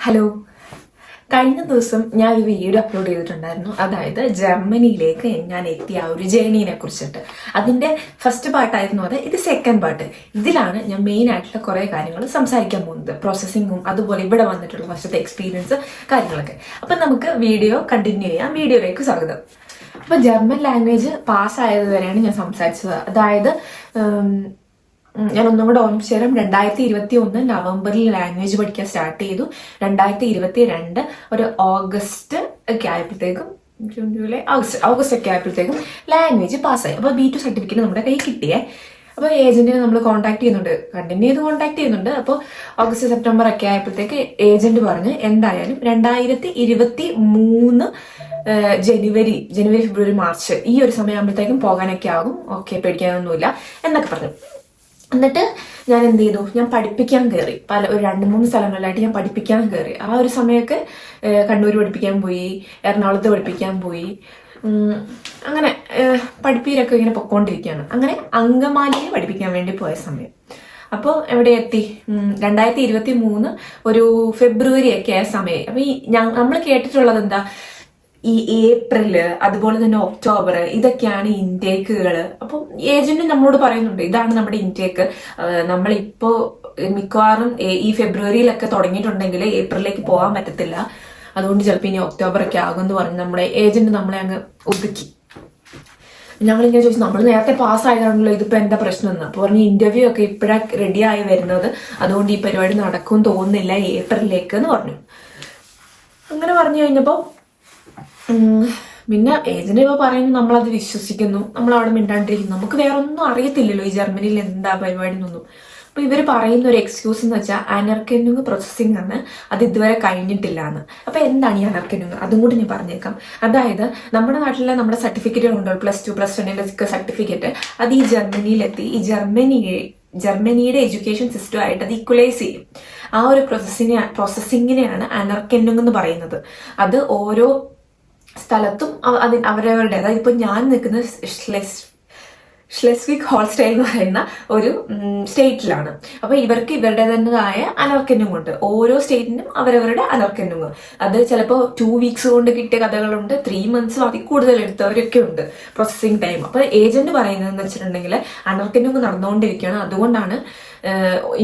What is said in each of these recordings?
Hello. കഴിഞ്ഞ ദിവസം ഞാൻ ഒരു വീഡിയോ അപ്ലോഡ് ചെയ്തിട്ടുണ്ടായിരുന്നു. അതായത് ജർമ്മനിയിലേക്ക് ഞാൻ എത്തിയ ആ ഒരു ജേർണിനെ കുറിച്ചിട്ട്. അതിന്റെ ഫസ്റ്റ് പാർട്ടായിരുന്നു അത്. ഇത് സെക്കൻഡ് പാർട്ട്. ഇതിലാണ് ഞാൻ മെയിൻ ആയിട്ടുള്ള കുറെ കാര്യങ്ങൾ സംസാരിക്കാൻ പോകുന്നത്. പ്രോസസ്സിങ്ങും അതുപോലെ ഇവിടെ വന്നിട്ടുള്ള ഫസ്റ്റത്തെ എക്സ്പീരിയൻസ് കാര്യങ്ങളൊക്കെ. അപ്പൊ നമുക്ക് വീഡിയോ കണ്ടിന്യൂ ചെയ്യാം. വീഡിയോയിലേക്ക് സ്വാഗതം. അപ്പൊ ജർമ്മൻ ലാംഗ്വേജ് പാസ്സായത് വരെയാണ് ഞാൻ സംസാരിച്ചത്. അതായത് ഞാൻ ഒന്നും കൂടെ ഓർമ്മിച്ചു തരാം. 2021 നവംബറിൽ ലാംഗ്വേജ് പഠിക്കാൻ സ്റ്റാർട്ട് ചെയ്തു. 2022 ഒരു ഓഗസ്റ്റ് ഒക്കെ ആയപ്പോഴത്തേക്കും, ജൂൺ ജൂലൈ ഓഗസ്റ്റ് ഒക്കെ ആയപ്പോഴത്തേക്കും ലാംഗ്വേജ് പാസ്സായി. അപ്പോൾ B2 സർട്ടിഫിക്കറ്റ് നമ്മുടെ കയ്യിൽ കിട്ടിയേ. അപ്പോൾ ഏജന്റിനെ നമ്മൾ കോൺടാക്ട് ചെയ്യുന്നുണ്ട്, കണ്ടിന്യൂ ചെയ്ത് കോൺടാക്ട് ചെയ്യുന്നുണ്ട്. അപ്പോൾ ഓഗസ്റ്റ് സെപ്റ്റംബർ ഒക്കെ ആയപ്പോഴത്തേക്ക് ഏജന്റ് പറഞ്ഞ് എന്തായാലും 2023 ജനുവരി ഫെബ്രുവരി മാർച്ച് ഈ ഒരു സമയമാകുമ്പോഴത്തേക്കും പോകാനൊക്കെ ആകും. ഓക്കെ, പേടിക്കാനൊന്നുമില്ല എന്നൊക്കെ പറഞ്ഞു. എന്നിട്ട് ഞാൻ എന്ത് ചെയ്തു, ഞാൻ പഠിപ്പിക്കാൻ കയറി. ഒരു 2-3 സ്ഥലങ്ങളിലായിട്ട് ഞാൻ പഠിപ്പിക്കാൻ കയറി. ആ ഒരു സമയമൊക്കെ കണ്ണൂർ പഠിപ്പിക്കാൻ പോയി, എറണാകുളത്ത് പഠിപ്പിക്കാൻ പോയി. അങ്ങനെ പഠിപ്പീരൊക്കെ ഇങ്ങനെ പൊക്കോണ്ടിരിക്കുകയാണ്. അങ്ങനെ അങ്കമാലിയെ പഠിപ്പിക്കാൻ വേണ്ടി പോയ സമയം. അപ്പോൾ എവിടെ എത്തി, 2023 ഒരു ഫെബ്രുവരി ഒക്കെ ആയ സമയം. അപ്പൊ നമ്മൾ കേട്ടിട്ടുള്ളത് എന്താ, ഈ ഏപ്രില് അതുപോലെ തന്നെ ഒക്ടോബർ ഇതൊക്കെയാണ് ഇൻടേക്കുകൾ. അപ്പം ഏജന്റ് നമ്മളോട് പറയുന്നുണ്ട് ഇതാണ് നമ്മുടെ ഇൻടേക്ക്. നമ്മളിപ്പോ മിക്കവാറും ഈ ഫെബ്രുവരിയിലൊക്കെ തുടങ്ങിയിട്ടുണ്ടെങ്കിൽ ഏപ്രിലേക്ക് പോകാൻ പറ്റത്തില്ല, അതുകൊണ്ട് ചിലപ്പോൾ ഇനി ഒക്ടോബർ ഒക്കെ ആകും എന്ന് പറഞ്ഞ് നമ്മുടെ ഏജന്റ് നമ്മളെ അങ്ങ് ഒതുക്കി. ഞങ്ങളിങ്ങനെ ചോദിച്ചു, നമ്മൾ നേരത്തെ പാസ്സായതാണല്ലോ, ഇതിപ്പോ എന്താ പ്രശ്നം എന്ന്. അപ്പോൾ പറഞ്ഞ് ഇന്റർവ്യൂ ഒക്കെ ഇപ്പോഴാണ് റെഡി ആയി വരുന്നത്, അതുകൊണ്ട് ഈ പരിപാടി നടക്കും തോന്നുന്നില്ല ഏപ്രിലേക്ക് എന്ന് പറഞ്ഞു. അങ്ങനെ പറഞ്ഞു കഴിഞ്ഞപ്പോൾ പിന്നെ ഏജന്റ് ഇപ്പൊ പറയുന്നു, നമ്മളത് വിശ്വസിക്കുന്നു, നമ്മൾ അവിടെ മിണ്ടാണ്ടിരിക്കുന്നു. നമുക്ക് വേറെ ഒന്നും അറിയത്തില്ലല്ലോ ഈ ജർമ്മനിയിൽ എന്താ പരിപാടി എന്നൊന്നും. അപ്പൊ ഇവർ പറയുന്ന ഒരു എക്സ്ക്യൂസ് എന്ന് വെച്ചാൽ അനർക്കനുങ് പ്രോസസ്സിംഗ് ആണ്, അത് ഇതുവരെ കഴിഞ്ഞിട്ടില്ല എന്ന്. അപ്പൊ എന്താണ് ഈ അനർക്കനുങ്, അതും കൂടി ഞാൻ പറഞ്ഞേക്കാം. അതായത് നമ്മുടെ നാട്ടിലെ നമ്മുടെ സർട്ടിഫിക്കറ്റുകൾ ഉണ്ടോ, +2 +1 സർട്ടിഫിക്കറ്റ്, അത് ഈ ജർമ്മനിയിലെത്തി ഈ ജർമ്മനിയുടെ എഡ്യൂക്കേഷൻ സിസ്റ്റമായിട്ട് അത് ഈക്വലൈസ് ചെയ്യും. ആ ഒരു പ്രോസസ്സിങ്ങിനെയാണ് അനർക്കനുങ് എന്ന് പറയുന്നത്. അത് ഓരോ സ്ഥലത്തും അവരവരുടെ, അതായത് ഇപ്പൊ ഞാൻ നിൽക്കുന്നത് ഷ്ലെസ്വിഗ് ഹോൾസ്റ്റൈൻ എന്ന് പറയുന്ന ഒരു സ്റ്റേറ്റിലാണ്. അപ്പൊ ഇവർക്ക് ഇവരുടേതായ അനർക്കനുങ് ഉണ്ട്. ഓരോ സ്റ്റേറ്റിനും അവരവരുടെ അനർക്കനുങ്. അത് ചിലപ്പോൾ 2 വീക്സ് കൊണ്ട് കിട്ടിയ കഥകളുണ്ട്, 3 മന്ത്സും അതിൽ കൂടുതൽ എടുത്തവരൊക്കെ ഉണ്ട് പ്രോസസ്സിംഗ് ടൈം. അപ്പൊ ഏജന്റ് പറയുന്നതെന്ന് വെച്ചിട്ടുണ്ടെങ്കിൽ അനർക്കനുങ് നടന്നുകൊണ്ടിരിക്കുകയാണ്, അതുകൊണ്ടാണ്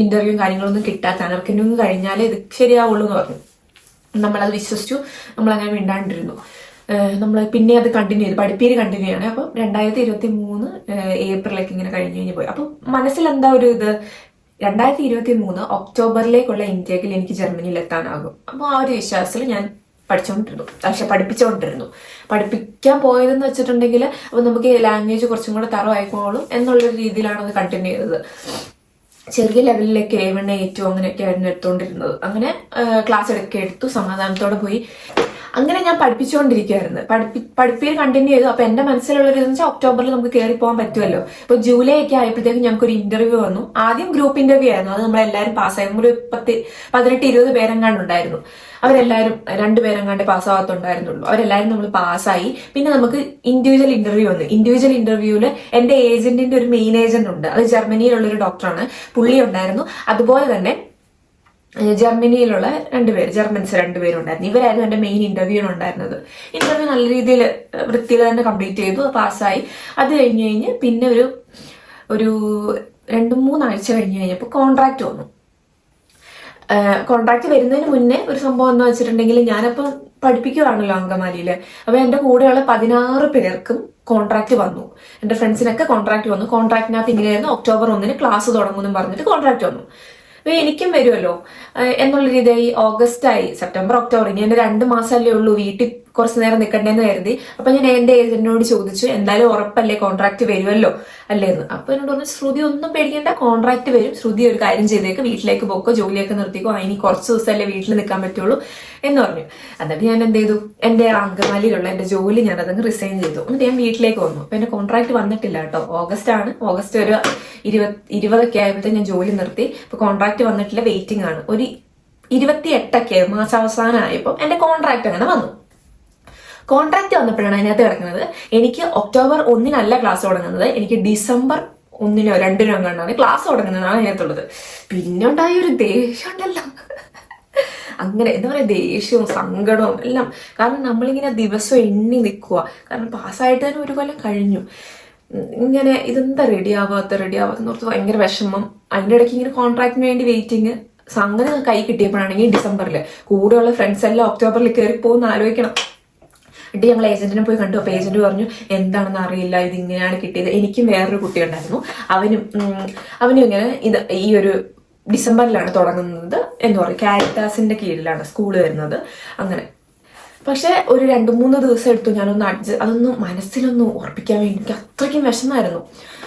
ഇന്റർവ്യൂ കാര്യങ്ങളൊന്നും കിട്ടാത്ത. അനർക്കനുങ് കഴിഞ്ഞാലേ ഇത് ശരിയാവുള്ളൂ എന്ന് പറഞ്ഞു. നമ്മളത് വിശ്വസിച്ചു, നമ്മളങ്ങനെ മിണ്ടാണ്ടിരുന്നു. നമ്മൾ പിന്നെ അത് കണ്ടിന്യൂ ചെയ്തു, പഠിപ്പീര് കണ്ടിന്യൂ ആണ്. അപ്പം 2023 ഏപ്രിലേക്ക് ഇങ്ങനെ കഴിഞ്ഞ് പോയി. അപ്പം മനസ്സിൽ എന്താ ഒരു ഇത്, 2023 ഒക്ടോബറിലേക്കുള്ള ഇൻടേക്കിൽ എനിക്ക് ജർമ്മനിയിൽ എത്താനാകും. അപ്പോൾ ആ ഒരു വിശ്വാസത്തിൽ ഞാൻ പഠിപ്പിച്ചുകൊണ്ടിരുന്നു. പഠിപ്പിക്കാൻ പോയതെന്ന് വെച്ചിട്ടുണ്ടെങ്കിൽ അപ്പൊ നമുക്ക് ലാംഗ്വേജ് കുറച്ചും കൂടെ തറവായിക്കോളും എന്നുള്ളൊരു രീതിയിലാണ് അത് കണ്ടിന്യൂ ചെയ്തത്. ചെറിയ ലെവലിലേക്ക് A1 A2 അങ്ങനെയൊക്കെ ആയിരുന്നു എടുത്തുകൊണ്ടിരുന്നത്. അങ്ങനെ ക്ലാസ് എടുത്തു, സമാധാനത്തോടെ പോയി. അങ്ങനെ ഞാൻ പഠിപ്പിച്ചുകൊണ്ടിരിക്കുകയായിരുന്നു. പഠിപ്പീര് കണ്ടിന്യൂ ചെയ്തു. അപ്പൊ എന്റെ മനസ്സിലുള്ളൊരു ഇതെന്ന് വെച്ചാൽ ഒക്ടോബറിൽ നമുക്ക് കയറി പോകാൻ പറ്റുമല്ലോ. ഇപ്പൊ ജൂലൈ ഒക്കെ ആയപ്പോഴത്തേക്കും ഞങ്ങൾക്കൊരു ഇന്റർവ്യൂ വന്നു. ആദ്യം ഗ്രൂപ്പ് ഇന്റർവ്യൂ ആയിരുന്നു, അത് നമ്മളെല്ലാവരും പാസ്സായി. ഒരു 18-20 പേരെങ്ങാണ്ടുണ്ടായിരുന്നു. അവരെല്ലാവരും 2 പേരെങ്ങാണ്ട് പാസ്സാകത്തുണ്ടായിരുന്നുള്ളൂ. അവരെല്ലാവരും നമ്മൾ പാസ്സായി. പിന്നെ നമുക്ക് ഇൻഡിവിജ്വൽ ഇന്റർവ്യൂ വന്നു. ഇൻഡിവിജ്വൽ ഇന്റർവ്യൂവില് എന്റെ ഏജന്റിന്റെ ഒരു മെയിൻ ഏജന്റ് ഉണ്ട്, അത് ജർമ്മനിയിലുള്ള ഒരു ഡോക്ടറാണ്, പുള്ളി ഉണ്ടായിരുന്നു. അതുപോലെ തന്നെ ജർമ്മനിയിലുള്ള 2 പേര്, ജർമ്മൻസ് 2 പേരുണ്ടായിരുന്നു. ഇവരായിരുന്നു എന്റെ മെയിൻ ഇന്റർവ്യൂവിനുണ്ടായിരുന്നത്. ഇന്റർവ്യൂ നല്ല രീതിയിൽ വൃത്തിയിൽ തന്നെ കംപ്ലീറ്റ് ചെയ്തു, പാസ്സായി. അത് കഴിഞ്ഞ് പിന്നെ ഒരു 2-3 ആഴ്ച കഴിഞ്ഞപ്പോൾ കോൺട്രാക്ട് വന്നു. കോൺട്രാക്ട് വരുന്നതിന് മുന്നേ ഒരു സംഭവം എന്ന് വെച്ചിട്ടുണ്ടെങ്കിൽ, ഞാനപ്പം പഠിപ്പിക്കുവാണല്ലോ അങ്കമാലിയില്. അപ്പൊ എന്റെ കൂടെയുള്ള 16 പേർക്കും കോൺട്രാക്ട് വന്നു. എന്റെ ഫ്രണ്ട്സിനൊക്കെ കോൺട്രാക്ട് വന്നു. കോൺട്രാക്ടിനകത്ത് ഇങ്ങനെയായിരുന്നു, ഒക്ടോബർ 1 ക്ലാസ് തുടങ്ങുമെന്നും പറഞ്ഞിട്ട് കോൺട്രാക്ട് വന്നു. അപ്പൊ എനിക്കും വരുമല്ലോ എന്നുള്ള രീതിയായി. ഓഗസ്റ്റ് ആയി, സെപ്റ്റംബർ ഒക്ടോബർ, ഇനി എന്റെ 2 മാസമല്ലേ ഉള്ളൂ, വീട്ടിൽ കുറച്ചു നേരം നിൽക്കണ്ടേന്ന് കരുതി. അപ്പൊ ഞാൻ എന്റെ ഏജന്റിനോട് ചോദിച്ചു, എന്തായാലും ഉറപ്പല്ലേ കോൺട്രാക്ട് വരുമല്ലോ അല്ലേന്ന്. അപ്പൊ എന്നോട് പറഞ്ഞു, ശ്രുതി ഒന്നും പേടിക്കേണ്ട, കോൺട്രാക്ട് വരും. ശ്രുതി ഒരു കാര്യം ചെയ്തേക്ക്, വീട്ടിലേക്ക് പോക്കോ, ജോലിയൊക്കെ നിർത്തിക്കോ, ഇനി കുറച്ച് ദിവസമല്ലേ വീട്ടിൽ നിൽക്കാൻ പറ്റുള്ളൂ എന്ന് പറഞ്ഞു. എന്നിട്ട് ഞാൻ എന്ത് ചെയ്തു, എന്റെ അങ്കമാലിയിലുള്ള എന്റെ ജോലി ഞാൻ അതങ്ങ് റിസൈൻ ചെയ്തു. എന്നിട്ട് ഞാൻ വീട്ടിലേക്ക് വന്നു. അപ്പൊ എന്റെ കോൺട്രാക്ട് വന്നിട്ടില്ല കേട്ടോ, ഓഗസ്റ്റ് ആണ്. ഓഗസ്റ്റ് ഒരു 20 ആയപ്പോഴത്തെ ഞാൻ ജോലി നിർത്തി. ഇപ്പൊ കോൺട്രാക്ട് വന്നിട്ടില്ല, വെയിറ്റിംഗ് ആണ്. ഒരു 28 മാസാവസാനം ആയപ്പോൾ എന്റെ കോൺട്രാക്ട് അങ്ങനെ വന്നു. കോൺട്രാക്ട് വന്നപ്പോഴാണ് അതിനകത്ത് കിടക്കുന്നത്, എനിക്ക് ഒക്ടോബർ 1 ക്ലാസ് തുടങ്ങുന്നത്, എനിക്ക് ഡിസംബർ 1 or 2 ക്ലാസ് തുടങ്ങുന്നതാണ് അതിനകത്തുള്ളത്. പിന്നെ ഉണ്ടായ ഒരു ദേഷ്യം ഉണ്ടല്ലോ, അങ്ങനെ എന്താ പറയുക, ദേഷ്യവും സങ്കടവും എല്ലാം. കാരണം നമ്മളിങ്ങനെ ദിവസം എണ്ണി നിൽക്കുക, കാരണം പാസ്സായിട്ട് തന്നെ ഒരു കൊല്ലം കഴിഞ്ഞു. ഇങ്ങനെ ഇതെന്താ റെഡിയാവാത്ത ഓർത്ത് ഭയങ്കര വിഷമം. അതിൻ്റെ ഇടയ്ക്ക് ഇങ്ങനെ കോൺട്രാക്ടിന് വേണ്ടി വെയിറ്റിങ്. അങ്ങനെ കൈ കിട്ടിയപ്പോഴാണെങ്കിൽ ഡിസംബറിൽ കൂടെയുള്ള ഫ്രണ്ട്സ് എല്ലാം ഒക്ടോബറിൽ കയറി പോകുന്ന ആലോചിക്കണം. എന്നിട്ട് ഞങ്ങൾ ഏജന്റിനെ പോയി കണ്ടു. അപ്പൊ ഏജന്റ് പറഞ്ഞു എന്താണെന്ന് അറിയില്ല, ഇത് ഇങ്ങനെയാണ് കിട്ടിയത്. എനിക്കും വേറൊരു കുട്ടി ഉണ്ടായിരുന്നു, അവനും ഇങ്ങനെ ഈ ഒരു ഡിസംബറിലാണ് തുടങ്ങുന്നത് എന്ന് പറയും. കാരിറ്റാസിന്റെ കീഴിലാണ് സ്കൂള് വരുന്നത്. അങ്ങനെ പക്ഷെ ഒരു 2-3 ദിവസം എടുത്തു ഞാനൊന്ന് അതൊന്ന് മനസ്സിലൊന്ന് ഉറപ്പിക്കാൻ വേണ്ടി. എനിക്ക് അത്രയ്ക്കും വിഷമമായിരുന്നു.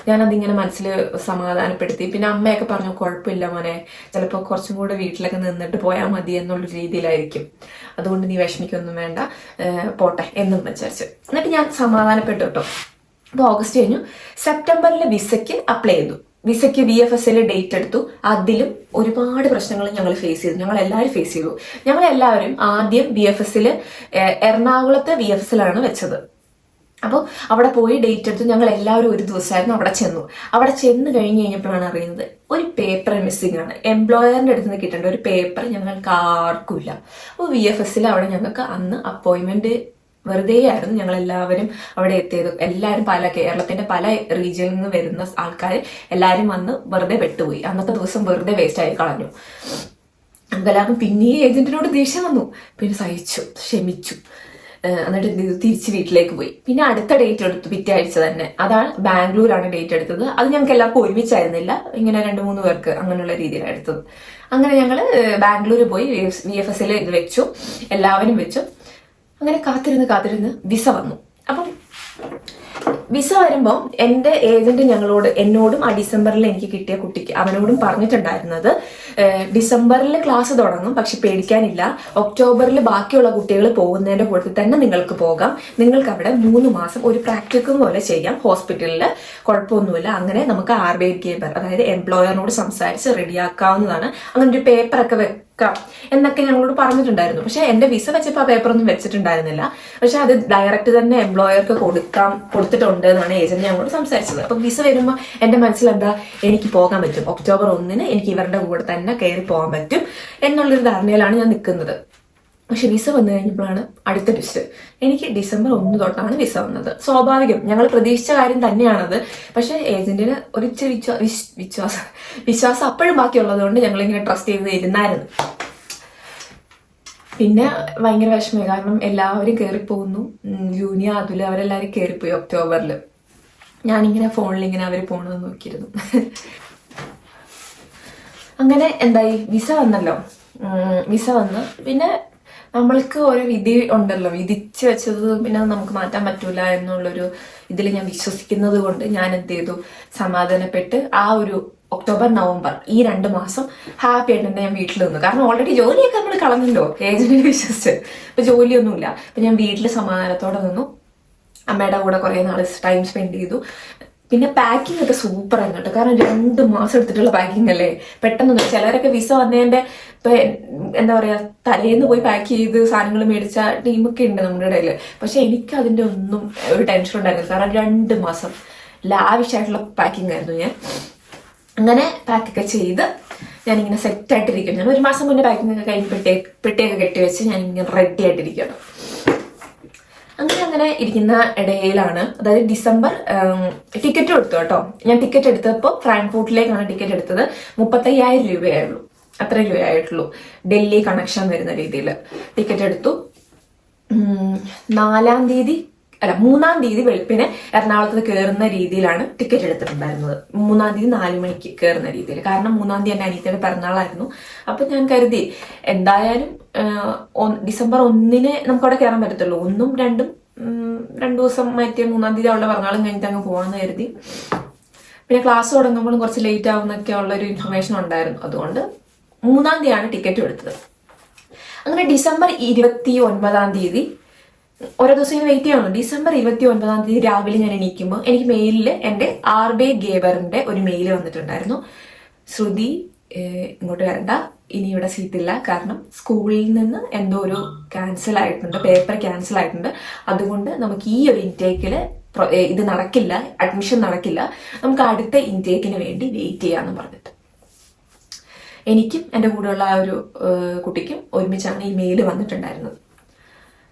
ഞാനതിങ്ങനെ മനസ്സിൽ സമാധാനപ്പെടുത്തി. പിന്നെ അമ്മയൊക്കെ പറഞ്ഞു കുഴപ്പമില്ല മോനെ, ചിലപ്പോൾ കുറച്ചും കൂടെ വീട്ടിലൊക്കെ നിന്നിട്ട് പോയാൽ മതി എന്നുള്ള രീതിയിലായിരിക്കും, അതുകൊണ്ട് നീ വിഷമിക്കൊന്നും വേണ്ട, പോട്ടെ എന്നും വിചാരിച്ചു. എന്നിട്ട് ഞാൻ സമാധാനപ്പെട്ടു കേട്ടോ. അപ്പോൾ ഓഗസ്റ്റ് കഴിഞ്ഞു. സെപ്റ്റംബറിൽ വിസയ്ക്ക് അപ്ലൈ ചെയ്തു. വിസയ്ക്ക് VFSൽ ഡേറ്റ് എടുത്തു. അതിലും ഒരുപാട് പ്രശ്നങ്ങൾ ഞങ്ങൾ ഫേസ് ചെയ്തു. ഞങ്ങളെല്ലാവരും ഫേസ് ചെയ്തു. ഞങ്ങളെല്ലാവരും ആദ്യം VFSൽ എറണാകുളത്തെ VFSലാണ് വെച്ചത്. അപ്പോൾ അവിടെ പോയി ഡേറ്റ് എടുത്തു. ഞങ്ങൾ എല്ലാവരും ഒരു ദിവസമായിരുന്നു അവിടെ ചെന്നു. അവിടെ ചെന്ന് കഴിഞ്ഞപ്പോഴാണ് അറിയുന്നത് ഒരു പേപ്പർ മിസ്സിംഗ് ആണ്. എംപ്ലോയറിന്റെ അടുത്ത് നിന്ന് കിട്ടേണ്ട ഒരു പേപ്പർ ഞങ്ങൾക്ക് ആർക്കും ഇല്ല. അപ്പോൾ VFSൽ അവിടെ ഞങ്ങൾക്ക് അന്ന് അപ്പോയിന്റ്മെന്റ് വെറുതെ ആയിരുന്നു. ഞങ്ങൾ എല്ലാവരും അവിടെ എത്തിയത്. എല്ലാവരും കേരളത്തിന്റെ പല റീജിയനിൽ നിന്ന് വരുന്ന ആൾക്കാർ എല്ലാവരും വന്ന് വെറുതെ പെട്ടുപോയി. അന്നത്തെ ദിവസം വെറുതെ വേസ്റ്റ് ആയി കളഞ്ഞു. എല്ലാവർക്കും പിന്നെ ഏജന്റിനോട് ദേഷ്യം വന്നു. പിന്നെ സഹിച്ചു, ക്ഷമിച്ചു. എന്നിട്ട് തിരിച്ച് വീട്ടിലേക്ക് പോയി. പിന്നെ അടുത്ത ഡേറ്റ് എടുത്തു പിറ്റേ ആഴ്ച തന്നെ. അതാണ് ബാംഗ്ലൂരാണ് ഡേറ്റ് എടുത്തത്. അത് ഞങ്ങൾക്ക് എല്ലാവർക്കും ഒരുമിച്ചായിരുന്നില്ല, ഇങ്ങനെ 2-3 പേർക്ക് അങ്ങനെയുള്ള രീതിയിലാണ് എടുത്തത്. അങ്ങനെ ഞങ്ങൾ ബാംഗ്ലൂർ പോയി VFSൽ ഇത് വെച്ചു, എല്ലാവരും വെച്ചു. അങ്ങനെ കാത്തിരുന്ന് വിസ വന്നു. അപ്പം വിസ വരുമ്പോൾ എൻ്റെ ഏജന്റ് എന്നോടും ആ ഡിസംബറിൽ എനിക്ക് കിട്ടിയ കുട്ടിക്ക് അവനോടും പറഞ്ഞിട്ടുണ്ടായിരുന്നത് ഡിസംബറിൽ ക്ലാസ് തുടങ്ങും, പക്ഷെ പേടിക്കാനില്ല, ഒക്ടോബറിൽ ബാക്കിയുള്ള കുട്ടികൾ പോകുന്നതിന്റെ കൂട്ടത്തിൽ തന്നെ നിങ്ങൾക്ക് പോകാം, നിങ്ങൾക്ക് അവിടെ 3 മാസം ഒരു പ്രാക്ടിക്കും പോലെ ചെയ്യാം ഹോസ്പിറ്റലിൽ, കുഴപ്പമൊന്നുമില്ല. അങ്ങനെ നമുക്ക് RBI അതായത് എംപ്ലോയറിനോട് സംസാരിച്ച് റെഡിയാക്കാവുന്നതാണ്. അങ്ങനെ ഒരു പേപ്പറൊക്കെ വെക്കാം എന്നൊക്കെ ഞങ്ങളോട് പറഞ്ഞിട്ടുണ്ടായിരുന്നു. പക്ഷെ എന്റെ വിസ വെച്ചപ്പോൾ ആ പേപ്പറൊന്നും വെച്ചിട്ടുണ്ടായിരുന്നില്ല. പക്ഷെ അത് ഡയറക്റ്റ് തന്നെ എംപ്ലോയർക്ക് കൊടുത്തിട്ടുണ്ട് എന്നാണ് ഏജന്റ് ഞങ്ങളോട് സംസാരിച്ചത്. അപ്പൊ വിസ വരുമ്പോൾ എന്റെ മനസ്സിലെന്താ, എനിക്ക് പോകാൻ പറ്റും, ഒക്ടോബർ 1 എനിക്ക് ഇവരുടെ കൂടെ തന്നെ കയറി പോകാൻ പറ്റും എന്നുള്ളൊരു ധാരണയിലാണ് ഞാൻ നിൽക്കുന്നത്. പക്ഷെ വിസ വന്നു കഴിഞ്ഞപ്പോഴാണ് അടുത്ത ട്വിസ്റ്റ്. എനിക്ക് ഡിസംബർ 1 തൊട്ടാണ് വിസ വന്നത്. സ്വാഭാവികം, ഞങ്ങൾ പ്രതീക്ഷിച്ച കാര്യം തന്നെയാണത്. പക്ഷെ ഏജന്റിന് ഒരു വിശ്വാസം അപ്പോഴും ബാക്കിയുള്ളത് കൊണ്ട് ഞങ്ങളിങ്ങനെ ട്രസ്റ്റ് ചെയ്ത് ഇരുന്നായിരുന്നു. പിന്നെ ഭയങ്കര വിഷമമായി, കാരണം എല്ലാവരും കയറിപ്പോകുന്നു. ജൂനിയ, അതുല അവരെല്ലാവരും കയറിപ്പോയി ഒക്ടോബറിൽ. ഞാനിങ്ങനെ ഫോണിൽ ഇങ്ങനെ അവർ പോണത് നോക്കിയിരുന്നു. അങ്ങനെ എന്തായി, വിസ വന്നല്ലോ. വിസ വന്ന് പിന്നെ നമ്മൾക്ക് ഓരോ വിധി ഉണ്ടല്ലോ, വിധിച്ച് വെച്ചത് പിന്നെ നമുക്ക് മാറ്റാൻ പറ്റൂല എന്നുള്ളൊരു ഇതിൽ ഞാൻ വിശ്വസിക്കുന്നത് കൊണ്ട് ഞാൻ എന്ത് ചെയ്തു, സമാധാനപ്പെട്ട് ആ ഒരു ഒക്ടോബർ നവംബർ ഈ 2 മാസം ഹാപ്പി ആയിട്ട് തന്നെ ഞാൻ വീട്ടിൽ നിന്നു. കാരണം ഓൾറെഡി ജോലിയൊക്കെ നമ്മൾ കളഞ്ഞല്ലോ ഏജന്റിനെ വിശ്വസിച്ച്. ഇപ്പൊ ജോലിയൊന്നുമില്ല. അപ്പൊ ഞാൻ വീട്ടിൽ സമാധാനത്തോടെ നിന്നു. അമ്മയുടെ കൂടെ കുറെ നാൾ ടൈം സ്പെൻഡ് ചെയ്തു. പിന്നെ പാക്കിംഗ് ഒക്കെ സൂപ്പർ ആണ് കേട്ടോ. കാരണം 2 മാസം എടുത്തിട്ടുള്ള പാക്കിംഗ് അല്ലേ, പെട്ടെന്ന്. ചിലരൊക്കെ വിസ വന്നതിന്റെ ഇപ്പൊ എന്താ പറയാ, തലേന്ന് പോയി പാക്ക് ചെയ്ത് സാധനങ്ങൾ മേടിച്ച ടീമൊക്കെ ഉണ്ട് നമ്മുടെ ഇടയിൽ. പക്ഷെ എനിക്ക് അതിന്റെ ഒന്നും ഒരു ടെൻഷൻ ഉണ്ടായിരുന്നു. കാരണം 2 മാസം ലാവിഷായിട്ടുള്ള പാക്കിംഗ് ആയിരുന്നു ഞാൻ. അങ്ങനെ പാക്കൊക്കെ ചെയ്ത് ഞാനിങ്ങനെ സെറ്റ് ആയിട്ടിരിക്കും. ഞാൻ 1 മാസം മുന്നേ പാക്കിംഗ് ഒക്കെ കഴിഞ്ഞ് പെട്ടിയൊക്കെ കെട്ടിവെച്ച് ഞാനിങ്ങനെ റെഡി ആയിട്ടിരിക്കണം. അങ്ങനെ ഇരിക്കുന്ന ഇടയിലാണ്, അതായത് ഡിസംബർ ടിക്കറ്റ് എടുത്തു കേട്ടോ. ഞാൻ ടിക്കറ്റ് എടുത്തപ്പോൾ ഫ്രാങ്ക്ഫൂർട്ടിലേക്കാണ് ടിക്കറ്റ് എടുത്തത്. 35,000 രൂപയായുള്ളൂ, അത്ര രൂപയായിട്ടുള്ളൂ. ഡൽഹി കണക്ഷൻ വരുന്ന രീതിയിൽ ടിക്കറ്റ് എടുത്തു. 3-ാം തീയതി വെളുപ്പിനെ എറണാകുളത്ത് കയറുന്ന രീതിയിലാണ് ടിക്കറ്റ് എടുത്തിട്ടുണ്ടായിരുന്നത്. 3-ാം തീയതി 4 മണിക്ക് കയറുന്ന രീതിയിൽ. കാരണം 3-ാം തീയതി എൻ്റെ അനിയത്തിയുടെ പിറന്നാളായിരുന്നു. അപ്പൊ ഞാൻ കരുതി എന്തായാലും ഡിസംബർ 1 നമുക്കവിടെ കയറാൻ പറ്റത്തുള്ളൂ. 1ഉം 2ഉം 2 ദിവസം മാറ്റിയ 3-ാം തീയതി അവളുടെ പിറന്നാളും കഴിഞ്ഞിട്ട് അങ്ങ് പോകണമെന്ന് കരുതി. പിന്നെ ക്ലാസ് തുടങ്ങുമ്പോഴും കുറച്ച് ലേറ്റ് ആവുന്നൊക്കെ ഉള്ള ഒരു ഇൻഫർമേഷൻ ഉണ്ടായിരുന്നു. അതുകൊണ്ട് 3-ാം തീയതിയാണ് ടിക്കറ്റ് എടുത്തത്. അങ്ങനെ ഡിസംബർ 29-ാം തീയതി ഓരോ ദിവസം വെയിറ്റ് ചെയ്യണം. ഡിസംബർ 29-ാം തീയതി രാവിലെ ഞാൻ എണീക്കുമ്പോൾ എനിക്ക് മെയിലിൽ എൻ്റെ RBI ഒരു മെയിൽ വന്നിട്ടുണ്ടായിരുന്നു. ശ്രുതി, ഇങ്ങോട്ട് വരണ്ട, ഇനി ഇവിടെ സീറ്റില്ല, കാരണം സ്കൂളിൽ നിന്ന് എന്തോ ഒരു ക്യാൻസൽ ആയിട്ടുണ്ട്, പേപ്പർ ക്യാൻസൽ ആയിട്ടുണ്ട്, അതുകൊണ്ട് നമുക്ക് ഈ ഒരു ഇൻടേക്കിൽ ഇത് നടക്കില്ല, അഡ്മിഷൻ നടക്കില്ല, നമുക്ക് അടുത്ത ഇൻടേക്കിന് വേണ്ടി വെയിറ്റ് ചെയ്യാന്ന് പറഞ്ഞിട്ട്. എനിക്കും എൻ്റെ കൂടെയുള്ള ആ ഒരു കുട്ടിക്കും ഒരുമിച്ചാണ് ഈ മെയിൽ വന്നിട്ടുണ്ടായിരുന്നത്.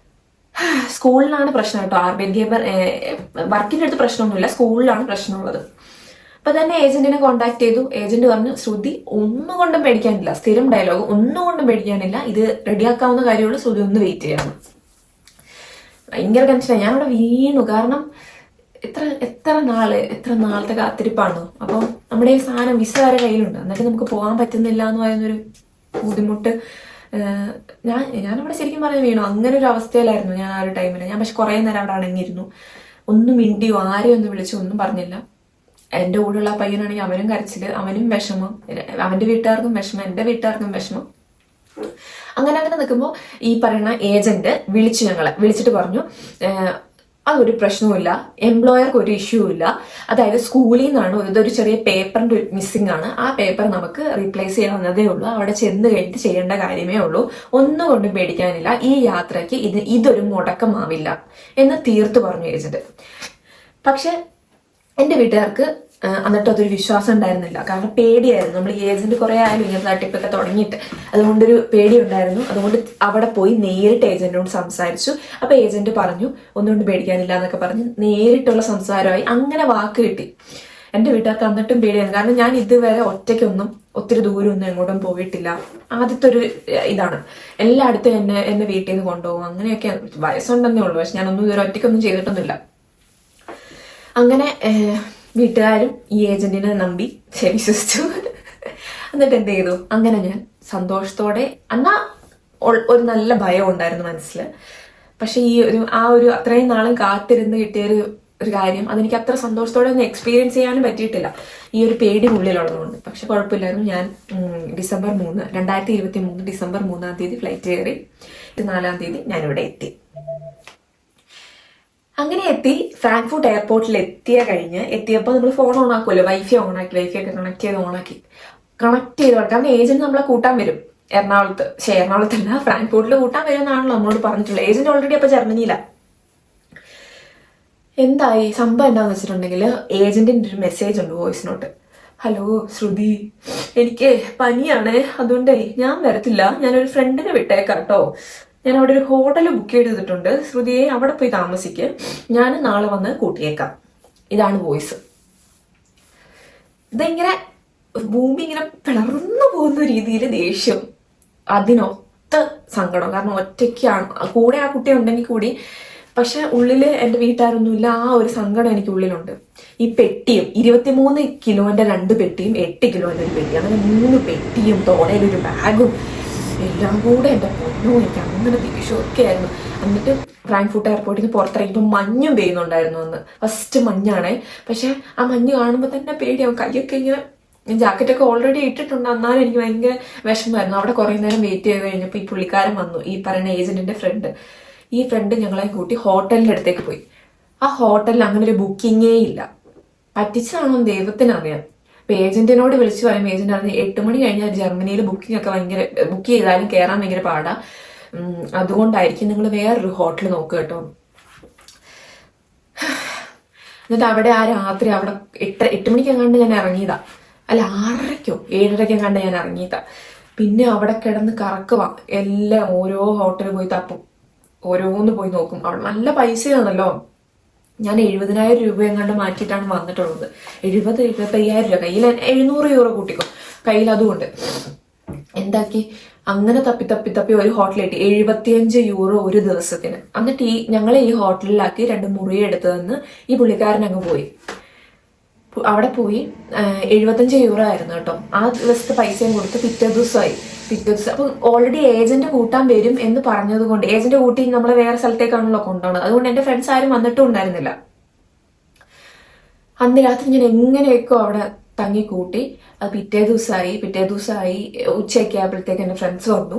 സ്കൂളിലാണ് പ്രശ്നം കേട്ടോ. വർക്കിൻ്റെ അടുത്ത് പ്രശ്നമൊന്നുമില്ല, സ്കൂളിലാണ് പ്രശ്നമുള്ളത്. അപ്പൊ തന്നെ ഏജന്റിനെ കോൺടാക്ട് ചെയ്തു. ഏജന്റ് പറഞ്ഞു, ശ്രുതി ഒന്നും കൊണ്ടും പേടിക്കാനില്ല, സ്ഥിരം ഡയലോഗ്, ഒന്നും കൊണ്ടും പേടിക്കാനില്ല, ഇത് റെഡിയാക്കാവുന്ന കാര്യമുള്ളൂ, ശ്രുതി ഒന്ന് വെയിറ്റ് ചെയ്യണം. ഭയങ്കര ടെൻഷനായി. ഞാനവിടെ വീണു. കാരണം എത്ര നാളത്തെ കാത്തിരിപ്പാണ്. അപ്പോൾ നമ്മുടെ ഈ സാധനം വിസ വരെ കയ്യിലുണ്ട്, എന്നിട്ട് നമുക്ക് പോകാൻ പറ്റുന്നില്ല എന്ന് പറയുന്നൊരു ബുദ്ധിമുട്ട്. ഞാനവിടെ ശരിക്കും പറഞ്ഞ് വീണു. അങ്ങനെ ഒരു അവസ്ഥയിലായിരുന്നു ഞാൻ ആ ഒരു ടൈമിൽ. ഞാൻ പക്ഷെ കുറേ നേരം അവിടെ അടങ്ങിയിരുന്നു, ഒന്നും മിണ്ടിയോ ആരെയും ഒന്നും വിളിച്ചോ ഒന്നും പറഞ്ഞില്ല. എൻ്റെ കൂടെയുള്ള പയ്യനാണെങ്കിൽ അവനും കരച്ചില്, അവനും വിഷമം, അവൻ്റെ വീട്ടുകാർക്കും വിഷമം, എൻ്റെ വീട്ടുകാർക്കും വിഷമം. അങ്ങനെ നിൽക്കുമ്പോൾ ഈ പറയുന്ന ഏജന്റ് വിളിച്ചിട്ട് പറഞ്ഞു, അതൊരു പ്രശ്നവുമില്ല, എംപ്ലോയർക്ക് ഒരു ഇഷ്യൂ ഇല്ല. അതായത് സ്കൂളിൽ നിന്നാണ് ഇതൊരു ചെറിയ പേപ്പറിന്റെ മിസ്സിംഗ് ആണ്, ആ പേപ്പർ നമുക്ക് റീപ്ലേസ് ചെയ്യാവുന്നതേ ഉള്ളൂ, അവിടെ ചെന്ന് കഴിഞ്ഞിട്ട് ചെയ്യേണ്ട കാര്യമേ ഉള്ളൂ, ഒന്നും കൊണ്ടും പേടിക്കാനില്ല, ഈ യാത്രയ്ക്ക് ഇതൊരു മുടക്കമാവില്ല എന്ന് തീർത്ത് പറഞ്ഞു ഏജന്റ്. പക്ഷെ എൻ്റെ വീട്ടുകാർക്ക് എന്നിട്ട് അതൊരു വിശ്വാസം ഉണ്ടായിരുന്നില്ല. കാരണം പേടിയായിരുന്നു. നമ്മൾ ഏജന്റ് കുറെ ആയാലും ഇങ്ങനെ തട്ടിപ്പൊക്കെ തുടങ്ങിയിട്ട്, അതുകൊണ്ടൊരു പേടി ഉണ്ടായിരുന്നു. അതുകൊണ്ട് അവിടെ പോയി നേരിട്ട് ഏജന്റിനോട് സംസാരിച്ചു. അപ്പൊ ഏജന്റ് പറഞ്ഞു ഒന്നുകൊണ്ട് പേടിക്കാനില്ല എന്നൊക്കെ പറഞ്ഞ് നേരിട്ടുള്ള സംസാരമായി. അങ്ങനെ വാക്ക് കിട്ടി. എൻ്റെ വീട്ടുകാർക്ക് എന്നിട്ടും പേടിയായിരുന്നു. കാരണം ഞാൻ ഇതുവരെ ഒറ്റയ്ക്കൊന്നും ഒത്തിരി ദൂരമൊന്നും എങ്ങോട്ടും പോയിട്ടില്ല. ആദ്യത്തെ ഒരു ഇതാണ്. എല്ലായിടത്തും എന്നെ വീട്ടിൽ നിന്ന് കൊണ്ടുപോകും, അങ്ങനെയൊക്കെ. വയസ്സുണ്ടെന്നേ ഉള്ളൂ, പക്ഷെ ഞാനൊന്നും ഇതുവരെ ഒറ്റയ്ക്കൊന്നും ചെയ്തിട്ടൊന്നുമില്ല. അങ്ങനെ വീട്ടുകാരും ഈ ഏജന്റിനെ നമ്പി വിശ്വസിച്ചു. എന്നിട്ട് എന്ത് ചെയ്തു, അങ്ങനെ ഞാൻ സന്തോഷത്തോടെ, എന്നാ ഒരു നല്ല ഭയം ഉണ്ടായിരുന്നു മനസ്സിൽ. പക്ഷെ ആ ഒരു അത്രയും നാളും കാത്തിരുന്ന് കിട്ടിയൊരു കാര്യം അതെനിക്ക് അത്ര സന്തോഷത്തോടെ ഒന്നും എക്സ്പീരിയൻസ് ചെയ്യാനും പറ്റിയിട്ടില്ല, ഈ ഒരു പേടി ഉള്ളിലുള്ളതുകൊണ്ട്. പക്ഷെ കുഴപ്പമില്ലായിരുന്നു. ഞാൻ ഡിസംബർ 2023 ഡിസംബർ 3-ാം തീയതി ഫ്ലൈറ്റ് കയറി. 4-ാം തീയതി ഞാനിവിടെ എത്തി. അങ്ങനെ എത്തി. ഫ്രാങ്ക്ഫർട്ട് എയർപോർട്ടിൽ എത്തിയപ്പോൾ നമ്മൾ ഫോൺ ഓൺ ആക്കുമല്ലോ, വൈഫൈ ഒക്കെ കണക്ട് ചെയ്ത് കാരണം ഏജന്റ് നമ്മളെ കൂട്ടാൻ വരും എറണാകുളത്തല്ല, ഫ്രാങ്ക്ഫർട്ടിൽ കൂട്ടാൻ വരും എന്നാണല്ലോ നമ്മളോട് പറഞ്ഞിട്ടുള്ളത്. ഏജന്റ് ഓൾറെഡി അപ്പൊ ജർമ്മനിയില. എന്തായി സംഭവം എന്താന്ന് വെച്ചിട്ടുണ്ടെങ്കിൽ, ഏജന്റിന്റെ ഒരു മെസ്സേജ് ഉണ്ട്, വോയിസ് നോട്ട്. ഹലോ ശ്രുതി, എനിക്ക് പനിയാണ്, അതുകൊണ്ടേ ഞാൻ വരത്തില്ല, ഞാനൊരു ഫ്രണ്ടിനെ വിട്ടേക്കാട്ടോ, ഞാൻ അവിടെ ഒരു ഹോട്ടൽ ബുക്ക് ചെയ്തിട്ടുണ്ട്, ശ്രുതിയെ അവിടെ പോയി താമസിക്ക്, ഞാൻ നാളെ വന്ന് കൂട്ടിയേക്കാം. ഇതാണ് വോയിസ്. ഇതിങ്ങനെ ഭൂമി ഇങ്ങനെ പിളർന്നു പോകുന്ന രീതിയിൽ ദേഷ്യം, അതിനൊത്ത സങ്കടം. കാരണം ഒറ്റയ്ക്കാണ്, കൂടെ ആ കുട്ടി ഉണ്ടെങ്കിൽ കൂടി, പക്ഷെ ഉള്ളില് എൻ്റെ വീട്ടുകാരൊന്നുമില്ല, ആ ഒരു സങ്കടം എനിക്ക് ഉള്ളിലുണ്ട്. ഈ പെട്ടിയും 23 കിലോന്റെ 2 പെട്ടിയും 8 കിലോന്റെ ഒരു പെട്ടി, അങ്ങനെ 3 പെട്ടിയും തോടയിലൊരു ബാഗും എല്ലാം കൂടെ എൻ്റെ പൊന്നോ, എനിക്ക് അങ്ങനെ ദേഷ്യമൊക്കെ ആയിരുന്നു. എന്നിട്ട് ഫ്രാങ്ക്ഫർട്ട് എയർപോർട്ടിൽ നിന്ന് പുറത്തിറങ്ങിയപ്പോൾ മഞ്ഞും പെയ്യുന്നുണ്ടായിരുന്നു. അന്ന് ഫസ്റ്റ് മഞ്ഞാണേ. പക്ഷെ ആ മഞ്ഞ് കാണുമ്പോൾ തന്നെ പേടിയാവും, കൈയൊക്കെ ഇങ്ങനെ. ജാക്കറ്റൊക്കെ ഓൾറെഡി ഇട്ടിട്ടുണ്ട്, എന്നാലും എനിക്ക് ഭയങ്കര വിഷമമായിരുന്നു. അവിടെ കുറേ നേരം വെയിറ്റ് ചെയ്ത് കഴിഞ്ഞപ്പോൾ ഈ പുള്ളിക്കാരൻ വന്നു, ഈ പറയുന്ന ഏജന്റിന്റെ ഫ്രണ്ട്. ഈ ഫ്രണ്ട് ഞങ്ങളെ കൂട്ടി ഹോട്ടലിന്റെ അടുത്തേക്ക് പോയി. ആ ഹോട്ടലിൽ അങ്ങനെ ഒരു ബുക്കിങ്ങേ ഇല്ല. പറ്റിച്ചാണോ ദൈവത്തിനറിയാം. അപ്പൊ ഏജന്റിനോട് വിളിച്ചു പറയുമ്പോൾ ഏജന്റ് പറഞ്ഞു 8 മണി കഴിഞ്ഞാൽ ജർമ്മനിയിൽ ബുക്ക് ചെയ്താലും കയറാൻ ഭയങ്കര പാടാ, അതുകൊണ്ടായിരിക്കും, നിങ്ങൾ വേറൊരു ഹോട്ടൽ നോക്കുക കേട്ടോ. എന്നിട്ട് അവിടെ ആ രാത്രി അവിടെ 8 മണിക്കെങ്ങാണ്ട് ഞാൻ ഇറങ്ങിയതാ, അല്ല 6:30 7:30 ഞാൻ ഇറങ്ങിയതാ. പിന്നെ അവിടെ കിടന്ന് കറക്കുവാ, എല്ലാം ഓരോ ഹോട്ടലിൽ പോയി തപ്പും, ഓരോന്ന് പോയി നോക്കും. അവിടെ നല്ല പൈസയാണല്ലോ. ഞാൻ 70,000 രൂപ എങ്ങാണ്ട് മാറ്റിയിട്ടാണ് വന്നിട്ടുള്ളത്. 70-75,000 രൂപ കയ്യിൽ, 700 യൂറോ കൂട്ടിക്കും കയ്യിൽ. അതുകൊണ്ട് എന്താക്കി, അങ്ങനെ തപ്പി ഒരു ഹോട്ടലിൽ 75 യൂറോ ഒരു ദിവസത്തിന്. എന്നിട്ട് ഞങ്ങളെ ഈ ഹോട്ടലിലാക്കി 2 മുറി എടുത്തു തന്ന് ഈ പുള്ളിക്കാരൻ അങ്ങ് പോയി. അവിടെ പോയി 75 യൂറോ ആയിരുന്നു കേട്ടോ. ആ ദിവസത്തെ പൈസയും കൊടുത്ത് പിറ്റേ ദിവസം അപ്പൊ ഓൾറെഡി ഏജന്റ് കൂട്ടാൻ വരും എന്ന് പറഞ്ഞത് കൊണ്ട്, ഏജന്റ് കൂട്ടി നമ്മളെ വേറെ സ്ഥലത്തേക്കാണല്ലോ കൊണ്ടുപോകുന്നത്, അതുകൊണ്ട് എന്റെ ഫ്രണ്ട്സ് ആരും വന്നിട്ടും ഉണ്ടായിരുന്നില്ല. അന്ന് രാത്രി ഞാൻ എങ്ങനെയൊക്കെ അവിടെ തങ്ങി കൂട്ടി. അത് പിറ്റേ ദിവസമായി ഉച്ചയൊക്കെ ആയപ്പോഴത്തേക്ക് എന്റെ ഫ്രണ്ട്സ് വന്നു.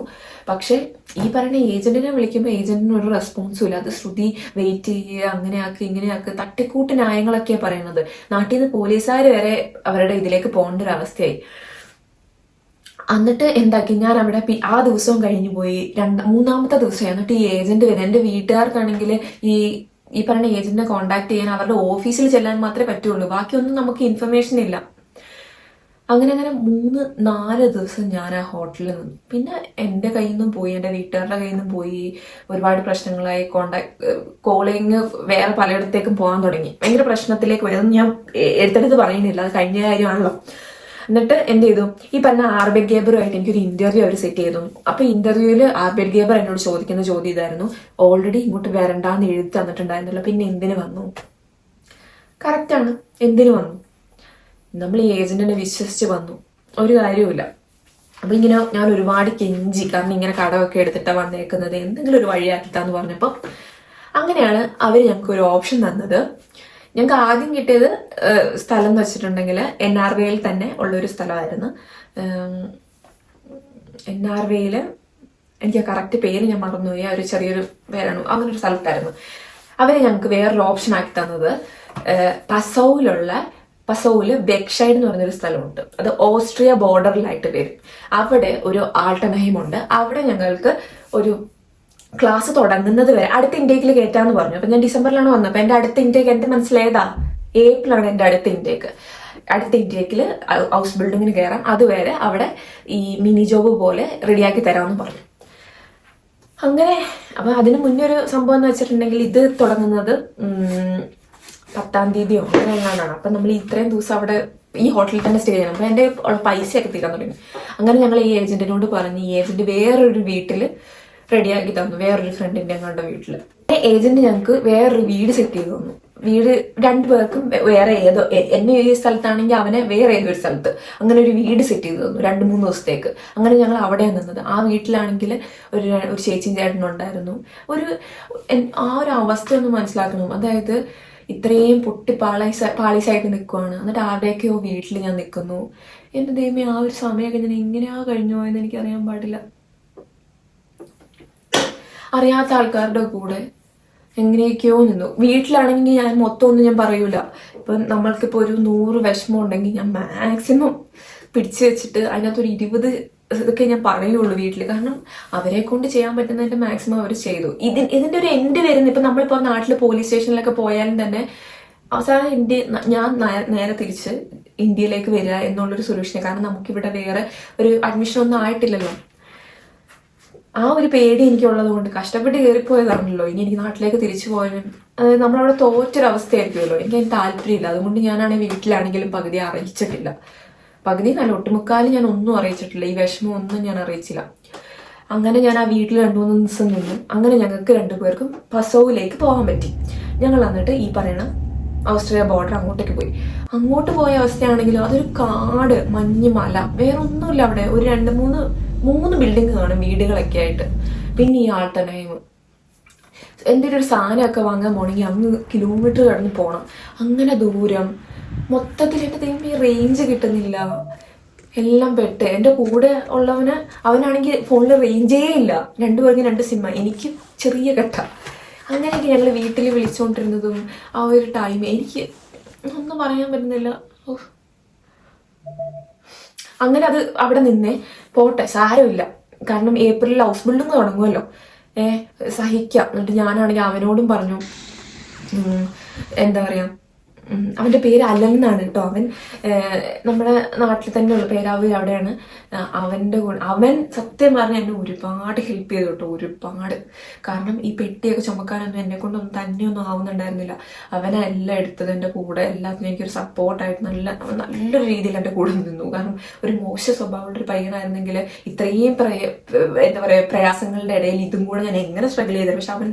പക്ഷെ ഈ പറയുന്ന ഏജന്റിനെ വിളിക്കുമ്പോൾ ഏജന്റിന് ഒരു റെസ്പോൺസും ഇല്ല. അത് ശ്രുതി വെയിറ്റ് ചെയ്യുക, അങ്ങനെയാക്ക് ഇങ്ങനെയാക്ക്, തട്ടിക്കൂട്ട് ന്യായങ്ങളൊക്കെയാണ് പറയുന്നത്. നാട്ടിൽ നിന്ന് പോലീസുകാർ വരെ അവരുടെ ഇതിലേക്ക് പോകേണ്ട ഒരു അവസ്ഥയായി. എന്നിട്ട് എന്താക്കി, ഞാൻ അവിടെ ആ ദിവസവും കഴിഞ്ഞു പോയി. 3-ാമത്തെ ദിവസം. എന്നിട്ട് ഈ ഏജന്റ് വരും. എൻ്റെ വീട്ടുകാർക്കാണെങ്കിൽ ഈ പറയുന്ന ഏജന്റിനെ കോൺടാക്ട് ചെയ്യാൻ അവരുടെ ഓഫീസിൽ ചെല്ലാൻ മാത്രമേ പറ്റുള്ളൂ, ബാക്കിയൊന്നും നമുക്ക് ഇൻഫർമേഷൻ ഇല്ല. അങ്ങനെ 3-4 ദിവസം ഞാൻ ആ ഹോട്ടലിൽ നിന്നു. പിന്നെ എൻ്റെ കയ്യിൽ നിന്നും പോയി, എൻ്റെ വീട്ടുകാരുടെ കയ്യിൽ നിന്നും പോയി, ഒരുപാട് പ്രശ്നങ്ങളായി. കോളിങ് വേറെ പലയിടത്തേക്കും പോകാൻ തുടങ്ങി. ഭയങ്കര പ്രശ്നത്തിലേക്ക് വരും. ഞാൻ എടുത്തെടുത്ത് പറയുന്നില്ല, അത് കഴിഞ്ഞ കാര്യമാണല്ലോ. എന്നിട്ട് എന്ത് ചെയ്തു, ഈ പറഞ്ഞ ആർബെറ്റ് ഗേബറുമായിട്ട് എനിക്കൊരു ഇന്റർവ്യൂ അവർ സെറ്റ് ചെയ്തു. അപ്പൊ ഇന്റർവ്യൂവിൽ ആർബെറ്റ് ഗേബർ എന്നോട് ചോദിക്കുന്ന ചോദ്യം ഇതായിരുന്നു: ഓൾറെഡി ഇങ്ങോട്ട് വരണ്ടാന്ന് എഴുതി തന്നിട്ടുണ്ടായിരുന്നല്ലോ, പിന്നെ എന്തിനു വന്നു? കറക്റ്റാണ്, എന്തിനു വന്നു? നമ്മൾ ഈ ഏജന്റിനെ വിശ്വസിച്ച് വന്നു, ഒരു കാര്യവുമില്ല. അപ്പൊ ഇങ്ങനെ ഞാൻ ഒരുപാട് കെഞ്ചി, കാരണം ഇങ്ങനെ കടമൊക്കെ എടുത്തിട്ടാണ് വന്നേക്കുന്നത്, എന്തെങ്കിലും ഒരു വഴിയാക്കിത്താന്ന് പറഞ്ഞപ്പോ അങ്ങനെയാണ് അവർ ഞങ്ങൾക്ക് ഒരു ഓപ്ഷൻ തന്നത്. ഞങ്ങൾക്ക് ആദ്യം കിട്ടിയത് സ്ഥലം എന്ന് വെച്ചിട്ടുണ്ടെങ്കിൽ NRVയിൽ തന്നെ ഉള്ളൊരു സ്ഥലമായിരുന്നു. NRVയിൽ എനിക്ക് കറക്റ്റ് പേര് ഞാൻ മറന്നുപോയി, ഒരു ചെറിയൊരു പേരാണ്, അങ്ങനെ ഒരു സ്ഥലത്തായിരുന്നു. അവര് ഞങ്ങൾക്ക് വേറൊരു ഓപ്ഷൻ ആക്കി തന്നത് പസോവില് ബെക്സൈഡ് എന്ന് പറഞ്ഞൊരു സ്ഥലമുണ്ട്. അത് ഓസ്ട്രിയ ബോർഡറിലായിട്ട് വരും. അവിടെ ഒരു ആൾട്ടർനേറ്റീവ് ഉണ്ട്. അവിടെ ഞങ്ങൾക്ക് ഒരു ക്ലാസ് തുടങ്ങുന്നത് വരെ അടുത്ത ഇൻടേക്കിൽ കയറ്റാന്ന് പറഞ്ഞു. അപ്പൊ ഞാൻ ഡിസംബറിലാണ് വന്നത്. അപ്പൊ എന്റെ അടുത്ത ഇൻടേക്ക് എന്റെ മനസ്സിലേതാ, ഏപ്രിലാണ് എന്റെ അടുത്ത ഇൻടേക്ക്. അടുത്ത ഇൻടേക്കിൽ ഹൗസ് ബിൽഡിങ്ങിന് കയറാം, അതുവരെ അവിടെ ഈ മിനി ജോബ് പോലെ റെഡിയാക്കി തരാമെന്ന് പറഞ്ഞു. അങ്ങനെ അപ്പൊ അതിന് മുന്നേ ഒരു സംഭവം എന്ന് വെച്ചിട്ടുണ്ടെങ്കിൽ ഇത് തുടങ്ങുന്നത് 10-ാം തീയതിയോ അങ്ങനെ എങ്ങാണ്ടാണ്. അപ്പൊ നമ്മൾ ഇത്രയും ദിവസം അവിടെ ഈ ഹോട്ടലിൽ തന്നെ സ്റ്റേ ചെയ്യണം. അപ്പൊ എന്റെ പൈസയൊക്കെ തീരാൻ തുടങ്ങി. അങ്ങനെ ഞങ്ങൾ ഈ ഏജന്റിനോട് പറഞ്ഞ്, ഈ ഏജന്റ് വേറൊരു വീട്ടിൽ റെഡിയാക്കി തന്നു, വേറൊരു ഫ്രണ്ടിന്റെ ഞങ്ങളുടെ വീട്ടില്. ഏജന്റ് ഞങ്ങൾക്ക് വേറൊരു വീട് സെറ്റ് ചെയ്ത് തന്നു. വീട് 2 പേർക്കും വേറെ ഏതോ, എന്നെ ഈ സ്ഥലത്താണെങ്കിൽ അവനെ വേറെ ഏതൊരു സ്ഥലത്ത്, അങ്ങനെ ഒരു വീട് സെറ്റ് ചെയ്ത് തന്നു 2-3 ദിവസത്തേക്ക്. അങ്ങനെ ഞങ്ങൾ അവിടെയാണ് നിന്നത്. ആ വീട്ടിലാണെങ്കിൽ ഒരു ചേച്ചിയും ചേട്ടനും ഉണ്ടായിരുന്നു. ആ ഒരു അവസ്ഥ ഒന്ന് മനസ്സിലാക്കണം. അതായത് ഇത്രയും പൊട്ടി പാളീസായിട്ട് നിൽക്കുവാണ്, എന്നിട്ട് ആരുടെയൊക്കെയോ വീട്ടിൽ ഞാൻ നിൽക്കുന്നു. എന്റെ ദൈവമേ, ആ ഒരു സമയമൊക്കെ ഞാൻ എങ്ങനെയാ കഴിഞ്ഞു പോയെന്ന് എനിക്കറിയാൻ പാടില്ല. അറിയാത്ത ആൾക്കാരുടെ കൂടെ എങ്ങനെയൊക്കെയോ നിന്നു. വീട്ടിലാണെങ്കിൽ ഞാൻ മൊത്തം ഒന്നും ഞാൻ പറയൂല. ഇപ്പൊ നമ്മൾക്കിപ്പോ ഒരു 100 വിഷമം ഉണ്ടെങ്കിൽ ഞാൻ മാക്സിമം പിടിച്ചു വെച്ചിട്ട് അതിനകത്തൊരു 20 ഇതൊക്കെ ഞാൻ പറയുള്ളൂ വീട്ടിൽ. കാരണം അവരെ കൊണ്ട് ചെയ്യാൻ പറ്റുന്നതിന്റെ മാക്സിമം അവർ ചെയ്തു. ഇതിന്റെ ഒരു എൻഡ് വരുന്നു. ഇപ്പൊ നമ്മളിപ്പോ നാട്ടില് പോലീസ് സ്റ്റേഷനിലൊക്കെ പോയാലും തന്നെ അവസാനം ഞാൻ നേരെ തിരിച്ച് ഇന്ത്യയിലേക്ക് വരിക എന്നുള്ളൊരു സൊല്യൂഷന്. കാരണം നമുക്കിവിടെ വേറെ ഒരു അഡ്മിഷൻ ഒന്നും ആയിട്ടില്ലല്ലോ. ആ ഒരു പേടി എനിക്കുള്ളത് കൊണ്ട് കഷ്ടപ്പെട്ട് കയറിപ്പോയതാണല്ലോ. ഇനി എനിക്ക് നാട്ടിലേക്ക് തിരിച്ചു പോയാലും അതായത് നമ്മളവിടെ തോറ്റൊരവസ്ഥയായിരിക്കുമല്ലോ. എനിക്ക് അതിന് താല്പര്യമില്ല. അതുകൊണ്ട് ഞാനാണെങ്കിൽ വീട്ടിലാണെങ്കിലും പകുതി അറിയിച്ചിട്ടില്ല. പകുതി നല്ല ഒട്ടുമുക്കാലും ഞാൻ ഒന്നും അറിയിച്ചിട്ടില്ല. ഈ വിഷമം ഒന്നും ഞാൻ അറിയിച്ചില്ല. അങ്ങനെ ഞാൻ ആ വീട്ടിൽ 2-3 ദിവസം നിന്നു. അങ്ങനെ ഞങ്ങൾക്ക് 2 പേർക്കും പസോവിലേക്ക് പോകാൻ പറ്റി. ഞങ്ങൾ എന്നിട്ട് ഈ പറയുന്ന ഓസ്ട്രേലിയ ബോർഡർ അങ്ങോട്ടേക്ക് പോയി. അങ്ങോട്ട് പോയ അവസ്ഥയാണെങ്കിലും അതൊരു കാട്, മഞ്ഞ്, മല, വേറെ ഒന്നുമില്ല. അവിടെ ഒരു 2-3 ബിൽഡിംഗ് കാണും, വീടുകളൊക്കെ ആയിട്ട്. പിന്നെ ഈ ആൾട്ടർനേറ്റീവ് എന്തെങ്കിലും ഒരു സാധനമൊക്കെ വാങ്ങാൻ പോകണമെങ്കിൽ അങ്ങ് കിലോമീറ്റർ കടന്ന് പോകണം. അങ്ങനെ ദൂരം. മൊത്തത്തിൽ എൻ്റെ ദൈവം ഈ റേഞ്ച് കിട്ടുന്നില്ല. എല്ലാം പെട്ട്. എൻ്റെ കൂടെ ഉള്ളവന് അവനാണെങ്കിൽ ഫോണിൽ റേഞ്ചേ ഇല്ല. 2 പേർക്ക് 2 സിം, എനിക്ക് ചെറിയ കെട്ട. അങ്ങനെയൊക്കെ ഞങ്ങൾ വീട്ടിൽ വിളിച്ചുകൊണ്ടിരുന്നതും ആ ഒരു ടൈം എനിക്ക് ഒന്നും പറയാൻ പറ്റുന്നില്ല. അങ്ങനെ അത് അവിടെ നിന്നേ പോട്ടെ, സാരമില്ല. കാരണം ഏപ്രിലിൽ ഹൗസ് ബിൽഡിങ് തുടങ്ങുമല്ലോ, സഹിക്കാം. എന്നിട്ട് ഞാനാണെങ്കിൽ അവനോടും പറഞ്ഞു, എന്താ പറയാ, അവന്റെ പേര് അലൻ എന്നാണ് കേട്ടോ. അവൻ നമ്മുടെ നാട്ടിൽ തന്നെയുള്ള പേരാവ് അവിടെയാണ്. അവന്റെ കൂടെ അവൻ സത്യം പറഞ്ഞ എന്നെ ഒരുപാട് ഹെൽപ്പ് ചെയ്തു കേട്ടോ, ഒരുപാട്. കാരണം ഈ പെട്ടിയൊക്കെ ചുമക്കാനൊന്നും എന്നെ കൊണ്ടൊന്നും തന്നെയൊന്നും ആവുന്നുണ്ടായിരുന്നില്ല. അവനെല്ലാം എടുത്തത് എൻ്റെ കൂടെ, എല്ലാത്തിനും എനിക്കൊരു സപ്പോർട്ടായിട്ട് നല്ലൊരു രീതിയിൽ എൻ്റെ കൂടെ നിന്നു. കാരണം ഒരു മോശ സ്വഭാവമുള്ള ഒരു പയ്യനായിരുന്നെങ്കിൽ ഇത്രയും എന്താ പറയുക പ്രയാസങ്ങളുടെ ഇടയിൽ ഇതും കൂടെ ഞാൻ എങ്ങനെ സ്ട്രഗിൾ ചെയ്തത്. പക്ഷെ അവൻ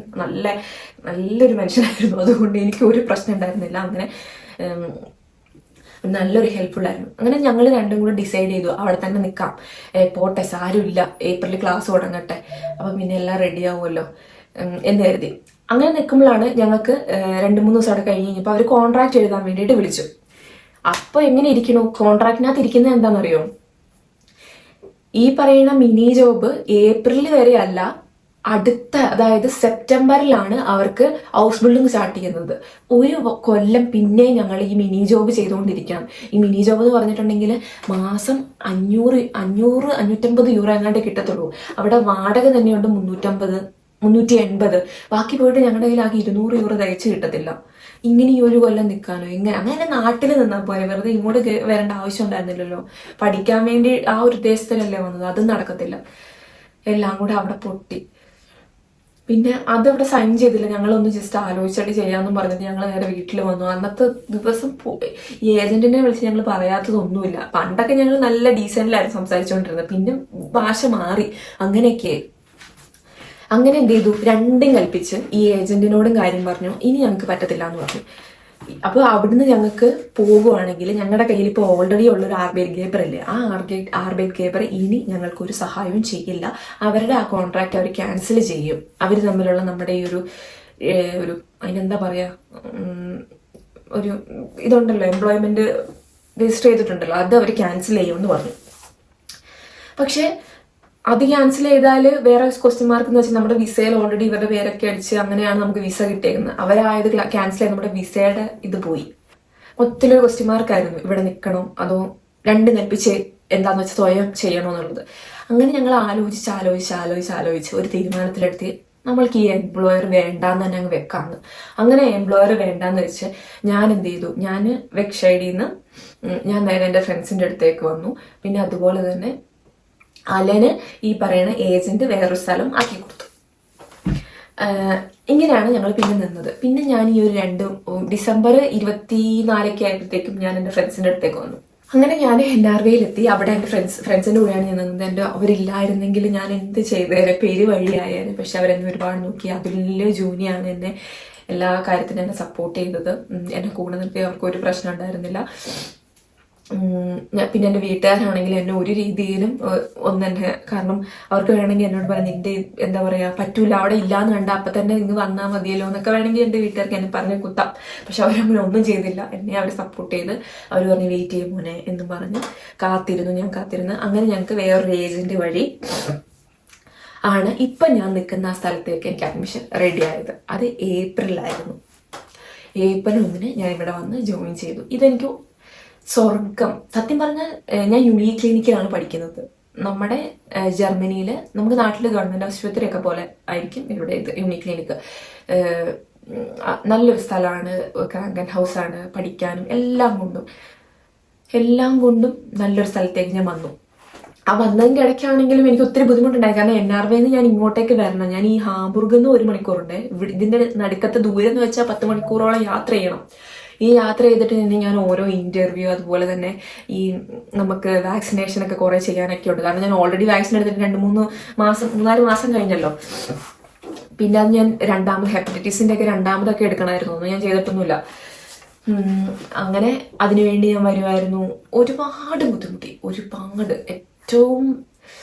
നല്ലൊരു മനുഷ്യനായിരുന്നു. അതുകൊണ്ട് എനിക്ക് ഒരു പ്രശ്നം ഉണ്ടായിരുന്നില്ല. അങ്ങനെ നല്ലൊരു ഹെൽപ്ഫുൾ ആയിരുന്നു. അങ്ങനെ ഞങ്ങൾ 2 കൂടെ ഡിസൈഡ് ചെയ്തു അവിടെ തന്നെ നിൽക്കാം, പോട്ടെ സാരമില്ല, ഏപ്രിലിൽ ക്ലാസ് തുടങ്ങട്ടെ, അപ്പം പിന്നെ എല്ലാം റെഡി ആവുമല്ലോ എന്ന് കരുതി. അങ്ങനെ നിൽക്കുമ്പോഴാണ് ഞങ്ങൾക്ക് 2-3 ദിവസം അവിടെ കഴിഞ്ഞ് കഴിഞ്ഞപ്പോൾ അവർ കോൺട്രാക്ട് എഴുതാൻ വേണ്ടിയിട്ട് വിളിച്ചു. അപ്പോൾ എങ്ങനെ ഇരിക്കണു, കോൺട്രാക്റ്റിനകത്ത് ഇരിക്കുന്നത് എന്താണെന്നറിയോ? ഈ പറയുന്ന മിനി ജോബ് ഏപ്രിൽ വരെ അല്ല, അടുത്ത അതായത് സെപ്റ്റംബറിലാണ് അവർക്ക് ഹൗസ് ബിൽഡിംഗ് സ്റ്റാർട്ട് ചെയ്യുന്നത്. 1 കൊല്ലം പിന്നെ ഞങ്ങൾ ഈ മിനി ജോബ് ചെയ്തുകൊണ്ടിരിക്കണം. ഈ മിനി ജോബ് എന്ന് പറഞ്ഞിട്ടുണ്ടെങ്കിൽ മാസം 500-550 യൂറോ എങ്ങാണ്ട് കിട്ടത്തുള്ളൂ. അവിടെ വാടക തന്നെയുണ്ട് 350-380. ബാക്കി പോയിട്ട് ഞങ്ങളുടെ കയ്യിൽ ആകെ 200 യൂറോ തികച്ച് കിട്ടത്തില്ല. ഇങ്ങനെ ഈ ഒരു കൊല്ലം നിൽക്കാനോ ഇങ്ങനെ അങ്ങനെ നാട്ടിൽ നിന്നാൽ പോലെ വെറുതെ ഇങ്ങോട്ട് വരേണ്ട ആവശ്യം ഉണ്ടായിരുന്നില്ലല്ലോ. പഠിക്കാൻ വേണ്ടി ആ ഒരു ഉദ്ദേശത്തിലല്ലേ വന്നത്, അതും നടക്കത്തില്ല. എല്ലാം കൂടെ അവിടെ പൊട്ടി. പിന്നെ അതവിടെ സൈൻ ചെയ്തില്ല, ഞങ്ങളൊന്ന് ജസ്റ്റ് ആലോചിച്ചിട്ട് ചെയ്യാമെന്നും പറഞ്ഞിട്ട് ഞങ്ങൾ നേരെ വീട്ടിൽ വന്നു. അന്നത്തെ ദിവസം ഈ ഏജന്റിനെ വിളിച്ച് ഞങ്ങൾ പറയാത്തതൊന്നുമില്ല. പണ്ടൊക്കെ ഞങ്ങൾ നല്ല ഡീസന്റിലായിരുന്നു സംസാരിച്ചുകൊണ്ടിരുന്നത്, പിന്നെ ഭാഷ മാറി അങ്ങനെയൊക്കെ. അങ്ങനെ എന്ത് ചെയ്തു, രണ്ടും കൽപ്പിച്ച് ഈ ഏജന്റിനോടും കാര്യം പറഞ്ഞു, ഇനി ഞങ്ങൾക്ക് പറ്റത്തില്ല എന്ന് പറഞ്ഞു. അപ്പോൾ അവിടുന്ന് ഞങ്ങൾക്ക് പോകുവാണെങ്കിൽ ഞങ്ങളുടെ കയ്യിൽ ഇപ്പോൾ ഓൾറെഡി ഉള്ളൊരു ആർബൈറ്റ് ഗേബർ ഇല്ലേ, ആ ആർബൈറ്റ് ഗേബർ ഇനി ഞങ്ങൾക്ക് ഒരു സഹായവും ചെയ്യില്ല. അവരുടെ ആ കോൺട്രാക്ട് അവർ ക്യാൻസൽ ചെയ്യും. അവർ തമ്മിലുള്ള നമ്മുടെ ഈ ഒരു അതിനെന്താ പറയുക, ഒരു ഇതുണ്ടല്ലോ, എംപ്ലോയ്മെന്റ് രജിസ്റ്റർ ചെയ്തിട്ടുണ്ടല്ലോ, അത് അവർ ക്യാൻസൽ ചെയ്യുമെന്ന് പറഞ്ഞു. പക്ഷേ അത് ക്യാൻസൽ ചെയ്താൽ വേറെ ക്വസ്റ്റ്യൻ മാർക്ക് എന്ന് വെച്ചാൽ നമ്മുടെ വിസയിൽ ഓൾറെഡി ഇവരുടെ പേരൊക്കെ അടിച്ച് അങ്ങനെയാണ് നമുക്ക് വിസ കിട്ടിയേക്കുന്നത്. അവരായത് ക്യാൻസൽ ചെയ്ത് നമ്മുടെ വിസയുടെ ഇത് പോയി. ഒത്തിരി ക്വസ്റ്റ്യൻ മാർക്കായിരുന്നു, ഇവിടെ നിൽക്കണോ അതോ രണ്ടും കൽപ്പിച്ച് എന്താന്ന് വെച്ചാൽ സ്വയം ചെയ്യണോ എന്നുള്ളത്. അങ്ങനെ ഞങ്ങൾ ആലോചിച്ച് ഒരു തീരുമാനത്തിലെടുത്ത് നമ്മൾക്ക് ഈ എംപ്ലോയർ വേണ്ടാന്ന് തന്നെ അങ്ങ് വെക്കാന്ന്. അങ്ങനെ എംപ്ലോയർ വേണ്ടാന്ന് വെച്ച് ഞാൻ എന്ത് ചെയ്തു, ഞാൻ വെബ്സൈറ്റിൽ ഞാൻ നേരെ എൻ്റെ ഫ്രണ്ട്സിൻ്റെ അടുത്തേക്ക് വന്നു. പിന്നെ അതുപോലെ തന്നെ അലന് ഈ പറയുന്ന ഏജന്റ് വേറൊരു സ്ഥലം ആക്കി കൊടുത്തു. ഇങ്ങനെയാണ് ഞങ്ങൾ പിന്നെ നിന്നത്. പിന്നെ ഞാൻ ഈ ഒരു ഡിസംബർ 24 ആയപ്പോഴത്തേക്കും ഞാൻ എൻ്റെ ഫ്രണ്ട്സിൻ്റെ അടുത്തേക്ക് വന്നു. അങ്ങനെ ഞാൻ NRVയിലെത്തി. അവിടെ എൻ്റെ ഫ്രണ്ട്സിൻ്റെ കൂടെയാണ് ഞാൻ നിന്നത്. അവരില്ലായിരുന്നെങ്കിൽ ഞാൻ എന്ത് ചെയ്തേനെ, പേര് വഴിയായേനെ. പക്ഷെ അവരെന്നെ ഒരുപാട് നോക്കി. അതിൽ ജൂനിയാണ് എന്നെ എല്ലാ കാര്യത്തിനും എന്നെ സപ്പോർട്ട് ചെയ്തത്. എന്നെ കൂടെ നിർത്തി, അവർക്ക് ഒരു പ്രശ്നം ഉണ്ടായിരുന്നില്ല. പിന്നെ എൻ്റെ വീട്ടുകാരാണെങ്കിൽ എന്നെ ഒരു രീതിയിലും ഒന്നെന്നെ, കാരണം അവർക്ക് വേണമെങ്കിൽ എന്നോട് പറയാം, നിന്റെ എന്താ പറയുക പറ്റൂല, അവിടെ ഇല്ലാന്ന് കണ്ട അപ്പം തന്നെ ഇങ്ങ് വന്നാൽ മതിയല്ലോ എന്നൊക്കെ വേണമെങ്കിൽ എൻ്റെ വീട്ടുകാർക്ക് എന്നെ പറഞ്ഞ് കുത്താം. പക്ഷെ അവരങ്ങനെ ഒന്നും ചെയ്തില്ല. എന്നെ അവർ സപ്പോർട്ട് ചെയ്ത് അവർ പറഞ്ഞ് വെയിറ്റ് ചെയ്യും മോനെ എന്നും പറഞ്ഞ് ഞാൻ കാത്തിരുന്നു. അങ്ങനെ ഞങ്ങൾക്ക് വേറൊരു ഏജന്റ് വഴി ആണ് ഇപ്പം ഞാൻ നിൽക്കുന്ന ആ സ്ഥലത്തേക്ക് എനിക്ക് അഡ്മിഷൻ റെഡി ആയത്. അത് ഏപ്രിലായിരുന്നു. ഏപ്രിൽ 1 ഞാൻ ഇവിടെ വന്ന് ജോയിൻ ചെയ്തു. ഇതെനിക്ക് സ്വർഗം. സത്യം പറഞ്ഞാൽ ഞാൻ യൂണിക് ക്ലിനിക്കിലാണ് പഠിക്കുന്നത്. നമ്മുടെ ജർമ്മനിയിൽ നമുക്ക് നാട്ടിൽ ഗവൺമെന്റ് ആശുപത്രിയൊക്കെ പോലെ ആയിരിക്കും ഇവിടെ ഇത് യൂണിക് ക്ലിനിക്ക്. നല്ലൊരു സ്ഥലമാണ്, ക്രാങ്കൻ ഹൗസ് ആണ്, പഠിക്കാനും എല്ലാം കൊണ്ടും നല്ലൊരു സ്ഥലത്തേക്ക് ഞാൻ വന്നു. ആ വന്നതിൻ്റെ ഇടയ്ക്കാണെങ്കിലും എനിക്ക് ഒത്തിരി ബുദ്ധിമുട്ടുണ്ടായി. കാരണം NRVയിൽ നിന്ന് ഞാൻ ഇങ്ങോട്ടേക്ക് വരണം. ഞാൻ ഈ ഹാംബുർഗിൽ നിന്ന് 1 മണിക്കൂറുണ്ട്. ഇതിന്റെ നടുക്കത്തെ ദൂരം എന്ന് വെച്ചാൽ 10 മണിക്കൂറോളം യാത്ര ചെയ്യണം. ഈ യാത്ര ചെയ്തിട്ട് തന്നെ ഞാൻ ഓരോ ഇന്റർവ്യൂ, അതുപോലെ തന്നെ ഈ നമുക്ക് വാക്സിനേഷൻ ഒക്കെ കുറെ ചെയ്യാനൊക്കെ ഉണ്ട്. കാരണം ഞാൻ ഓൾറെഡി വാക്സിൻ എടുത്തിട്ട് 3-4 മാസം കഴിഞ്ഞല്ലോ. പിന്നെ അത് ഞാൻ ഹെപ്പറ്റൈറ്റിസിന്റെ ഒക്കെ രണ്ടാമതൊക്കെ എടുക്കണമായിരുന്നു. ഒന്നും ഞാൻ ചെയ്തിട്ടൊന്നുമില്ല. അങ്ങനെ അതിനുവേണ്ടി ഞാൻ വരുമായിരുന്നു. ഒരുപാട് ബുദ്ധിമുട്ടി, ഏറ്റവും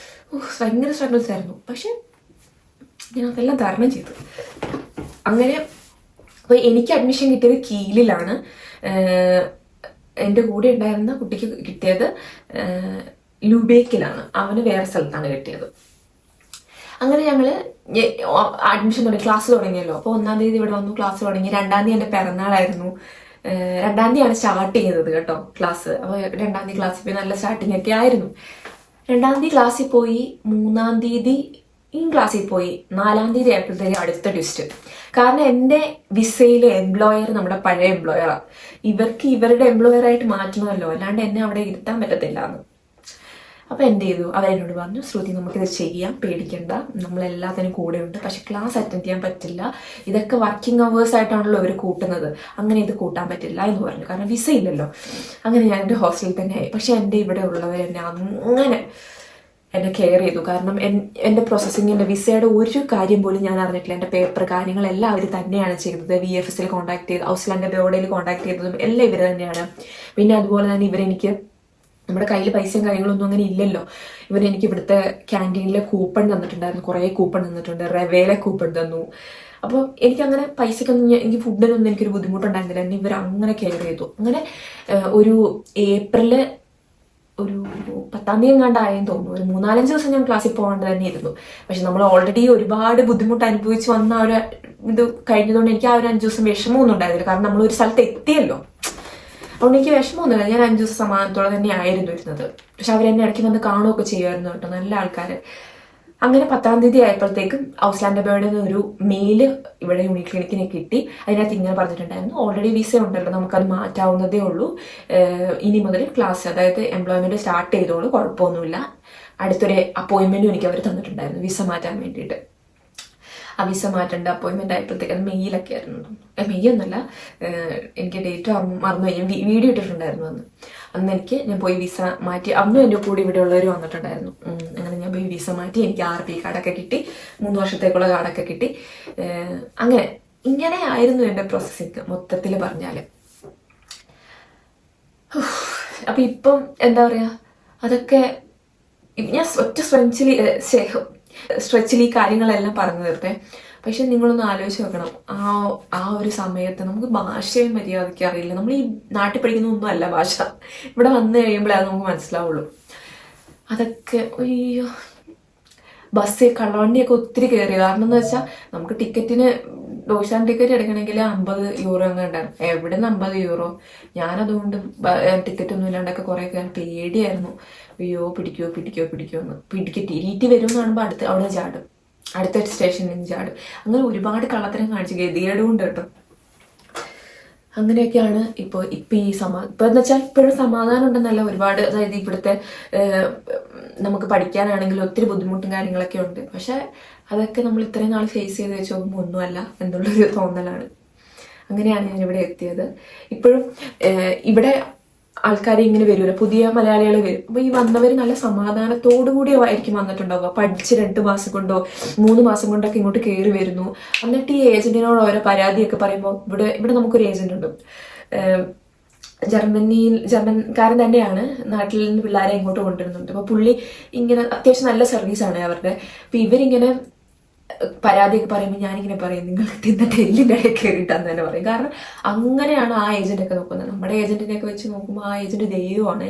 ഭയങ്കര സ്ട്രഗിൾസ് ആയിരുന്നു. പക്ഷെ ഞാൻ അതെല്ലാം തരണം ചെയ്തു. അങ്ങനെ അപ്പോൾ എനിക്ക് അഡ്മിഷൻ കിട്ടിയത് കീലിലാണ്. എൻ്റെ കൂടെ ഉണ്ടായിരുന്ന കുട്ടിക്ക് കിട്ടിയത് ലുബേക്കിലാണ്. അവന് വേറെ സ്ഥലത്താണ് കിട്ടിയത്. അങ്ങനെ ഞങ്ങൾ അഡ്മിഷൻ തുടങ്ങി, ക്ലാസ് തുടങ്ങിയല്ലോ. അപ്പോൾ 1-ാം തീയതി ഇവിടെ വന്നു, ക്ലാസ് തുടങ്ങി. 2-ാം തീയതി എൻ്റെ പിറന്നാളായിരുന്നു. 2-ാം തീയതിയാണ് സ്റ്റാർട്ട് ചെയ്തത് കേട്ടോ ക്ലാസ്. അപ്പോൾ 2-ാം തീയതി ക്ലാസ്സിൽ പോയി നല്ല സ്റ്റാർട്ടിങ് ഒക്കെ ആയിരുന്നു. 2-ാം തീയതി ക്ലാസ്സിൽ പോയി, 3-ാം തീയതി ക്ലാസ്സിൽ പോയി, 4-ാം തീയതി ആയപ്പോഴത്തേക്ക് അടുത്ത ട്വിസ്റ്റ്. കാരണം എൻ്റെ വിസയിലെ എംപ്ലോയർ നമ്മുടെ പഴയ എംപ്ലോയറാണ്. ഇവർക്ക് ഇവരുടെ എംപ്ലോയറായിട്ട് മാറ്റണമല്ലോ, അല്ലാണ്ട് എന്നെ അവിടെ ഇരുത്താൻ പറ്റത്തില്ല എന്ന്. അപ്പോൾ എന്ത് ചെയ്തു, അവരെന്നോട് പറഞ്ഞു, ശ്രുതി നമുക്കിത് ചെയ്യാം, പേടിക്കണ്ട, നമ്മളെല്ലാത്തിനും കൂടെ ഉണ്ട്. പക്ഷെ ക്ലാസ് അറ്റൻഡ് ചെയ്യാൻ പറ്റില്ല, ഇതൊക്കെ വർക്കിംഗ് അവേഴ്സ് ആയിട്ടാണല്ലോ ഇവർ കൂട്ടുന്നത്, അങ്ങനെ ഇത് കൂട്ടാൻ പറ്റില്ല എന്ന് പറഞ്ഞു. കാരണം വിസ ഇല്ലല്ലോ. അങ്ങനെ ഞാൻ എൻ്റെ ഹോസ്റ്റലിൽ തന്നെ ആയി. പക്ഷെ എൻ്റെ ഇവിടെ ഉള്ളവർ എന്നെ കെയർ ചെയ്തു. കാരണം എൻ്റെ പ്രോസസ്സിങ്ങിൻ്റെ വിസയുടെ ഒരു കാര്യം പോലും ഞാൻ അറിഞ്ഞിട്ടില്ല. എൻ്റെ പേപ്പർ കാര്യങ്ങളെല്ലാം അവർ തന്നെയാണ് ചെയ്തത്. VFSൽ കോൺടാക്ട് ചെയ്ത്, ഔസ്ലാൻഡ് ബോർഡിൽ കോൺടാക്ട് ചെയ്തതും എല്ലാം ഇവർ തന്നെയാണ്. പിന്നെ അതുപോലെ തന്നെ ഇവരെനിക്ക്, നമ്മുടെ കയ്യിൽ പൈസയും കാര്യങ്ങളൊന്നും അങ്ങനെ ഇല്ലല്ലോ, ഇവരെനിക്ക് ഇവിടുത്തെ ക്യാൻറ്റീനിലെ കൂപ്പൺ തന്നിട്ടുണ്ടായിരുന്നു. കുറേ കൂപ്പൺ തന്നിട്ടുണ്ട്, റവേലെ കൂപ്പൺ തന്നു. അപ്പോൾ എനിക്കങ്ങനെ പൈസക്കൊന്നും, എനിക്ക് ഫുഡിനൊന്നും എനിക്കൊരു ബുദ്ധിമുട്ടുണ്ടായിരുന്നില്ല. എന്നെ ഇവർ അങ്ങനെ കെയർ ചെയ്തു. അങ്ങനെ ഒരു ഏപ്രിൽ 10-ാം തീയതി എങ്ങാണ്ടായെന്ന് തോന്നുന്നു. ഒരു 3-4 ദിവസം ഞാൻ ക്ലാസ്സിൽ പോകാണ്ട് തന്നെ ഇരുന്നു. പക്ഷെ നമ്മൾ ഓൾറെഡി ഒരുപാട് ബുദ്ധിമുട്ട് അനുഭവിച്ച് വന്ന ആ ഒരു ഇത് കഴിഞ്ഞതുകൊണ്ട് എനിക്ക് ആ ഒരു 5 ദിവസം വിഷമമൊന്നും ഉണ്ടായിരുന്നില്ല. കാരണം നമ്മൾ ഒരു സ്ഥലത്ത് എത്തിയല്ലോ, അതുകൊണ്ട് എനിക്ക് വിഷമമൊന്നുമില്ല. ഞാൻ 5 ദിവസം സമാധാനത്തോടെ തന്നെ ആയിരുന്നു ഇരുന്നത്. പക്ഷെ അവരെന്നെ ഇടയ്ക്ക് വന്ന് കാണുകയൊക്കെ ചെയ്യുമായിരുന്നു കേട്ടോ, നല്ല ആൾക്കാർ. അങ്ങനെ 10-ാം തീയതി ആയപ്പോഴത്തേക്കും ഔസ്ലാൻഡ് ബേർഡിൽ നിന്ന് ഒരു മെയില് ഇവിടെ യൂണിക് ക്ലിനിക്കിനെ കിട്ടി. അതിനകത്ത് ഇങ്ങനെ പറഞ്ഞിട്ടുണ്ടായിരുന്നു, ഓൾറെഡി വിസ ഉണ്ടല്ലോ, നമുക്കത് മാറ്റാവുന്നതേ ഉള്ളൂ, ഇനി മുതൽ ക്ലാസ്, അതായത് എംപ്ലോയ്മെന്റ് സ്റ്റാർട്ട് ചെയ്തോളൂ, കുഴപ്പമൊന്നുമില്ല. അടുത്തൊരു അപ്പോയിന്റ്മെന്റും എനിക്ക് അവർ തന്നിട്ടുണ്ടായിരുന്നു വിസ മാറ്റാൻ വേണ്ടിയിട്ട്. ആ വിസ മാറ്റേണ്ട അപ്പോയിൻമെന്റ് ആയപ്പോഴത്തേക്ക് അത് മെയിലൊക്കെ ആയിരുന്നു. മെയ് ഒന്നല്ല, എനിക്ക് ഡേറ്റ് മറന്നു, ഞാൻ വീഡിയോ ഇട്ടിട്ടുണ്ടായിരുന്നു അന്ന് എനിക്ക്. ഞാൻ പോയി വിസ മാറ്റി, അന്നും എൻ്റെ കൂടെ ഇവിടെ ഉള്ളവർ വന്നിട്ടുണ്ടായിരുന്നു. അങ്ങനെ ഞാൻ പോയി വിസ മാറ്റി, എനിക്ക് RP കാർഡൊക്കെ കിട്ടി, 3 വർഷത്തേക്കുള്ള കാർഡൊക്കെ കിട്ടി. ഇങ്ങനെ ആയിരുന്നു എൻ്റെ പ്രോസസ്സിങ് മൊത്തത്തിൽ പറഞ്ഞാൽ. അപ്പൊ ഇപ്പം എന്താ പറയാ, അതൊക്കെ ഞാൻ ഒറ്റ സ്ട്രെച്ചിൽ ഈ കാര്യങ്ങളെല്ലാം പറഞ്ഞു തീർത്തേ. പക്ഷെ നിങ്ങളൊന്ന് ആലോചിച്ച് നോക്കണം, ആ ഒരു സമയത്ത് നമുക്ക് ഭാഷയും മര്യാദയ്ക്ക് അറിയില്ല. നമ്മൾ ഈ നാട്ടിൽ പഠിക്കുന്ന ഒന്നും അല്ല ഭാഷ, ഇവിടെ വന്നു കഴിയുമ്പോഴേ അത് നമുക്ക് മനസ്സിലാവുള്ളൂ. അതൊക്കെ അയ്യോ, ബസ്സിൽ കള്ളവണ്ടിയൊക്കെ ഒത്തിരി കയറി. കാരണം എന്ന് വെച്ചാൽ നമുക്ക് ടിക്കറ്റിന് ഡോഷാൻ ടിക്കറ്റ് എടുക്കണമെങ്കിൽ 50 യൂറോ എങ്ങാണ്ടാണ്. എവിടെ നിന്ന് 50 യൂറോ? ഞാനതുകൊണ്ട് ടിക്കറ്റ് ഒന്നും ഇല്ലാണ്ടൊക്കെ കുറെ പേടിയായിരുന്നു. അയ്യോ പിടിക്കോ എന്ന്. ടിക്കറ്റ് വരും എന്ന് കാണുമ്പോൾ അവിടെ ചാടും, അടുത്ത സ്റ്റേഷനിൽ നിന്ന് ചാടും. അങ്ങനെ ഒരുപാട് കള്ളത്തരം കാണിച്ച് ഗതികേടുകൊണ്ട് കേട്ടോ. അങ്ങനെയൊക്കെയാണ് ഇപ്പൊ ഈ ഇപ്പൊ എന്ന് വെച്ചാൽ ഇപ്പോഴും സമാധാനം ഉണ്ടെന്നല്ല, ഒരുപാട്, അതായത് ഇവിടുത്തെ നമുക്ക് പഠിക്കാനാണെങ്കിൽ ഒത്തിരി ബുദ്ധിമുട്ടും കാര്യങ്ങളൊക്കെ ഉണ്ട്. പക്ഷെ അതൊക്കെ നമ്മൾ ഇത്രയും നാൾ ഫേസ് ചെയ്ത് വെച്ച് നോക്കുമ്പോൾ ഒന്നുമല്ല എന്നുള്ളൊരു തോന്നലാണ്. അങ്ങനെയാണ് ഞാൻ ഇവിടെ എത്തിയത്. ഇപ്പോഴും ഇവിടെ ആൾക്കാർ ഇങ്ങനെ വരുമല്ലോ, പുതിയ മലയാളികൾ വരും. അപ്പൊ ഈ വന്നവർ നല്ല സമാധാനത്തോടു കൂടി ആയിരിക്കും വന്നിട്ടുണ്ടാവുക. പഠിച്ച് 2 മാസം കൊണ്ടോ 3 മാസം കൊണ്ടൊക്കെ ഇങ്ങോട്ട് കയറി വരുന്നു. എന്നിട്ട് ഈ ഏജന്റിനോട് ഓരോ പരാതിയൊക്കെ പറയുമ്പോൾ ഇവിടെ നമുക്കൊരു ഏജന്റ് ഉണ്ട്, ജർമ്മൻകാരൻ തന്നെയാണ്, നാട്ടിൽ നിന്ന് പിള്ളേരെ ഇങ്ങോട്ട് കൊണ്ടുവരുന്നുണ്ട്. അപ്പൊ പുള്ളി ഇങ്ങനെ അത്യാവശ്യം നല്ല സർവീസാണ് അവരുടെ. അപ്പൊ ഇവരിങ്ങനെ പരാതിയൊക്കെ പറയുമ്പോൾ ഞാനിങ്ങനെ പറയും, നിങ്ങൾ തിന്നിട്ട് എല്ലിൻ്റെ ഇടയിൽ കയറിയിട്ടാന്ന് തന്നെ പറയും. കാരണം അങ്ങനെയാണ് ആ ഏജന്റൊക്കെ നോക്കുന്നത്. നമ്മുടെ ഏജന്റിനെയൊക്കെ വെച്ച് നോക്കുമ്പോൾ ആ ഏജന്റ് ദൈവമാണ്.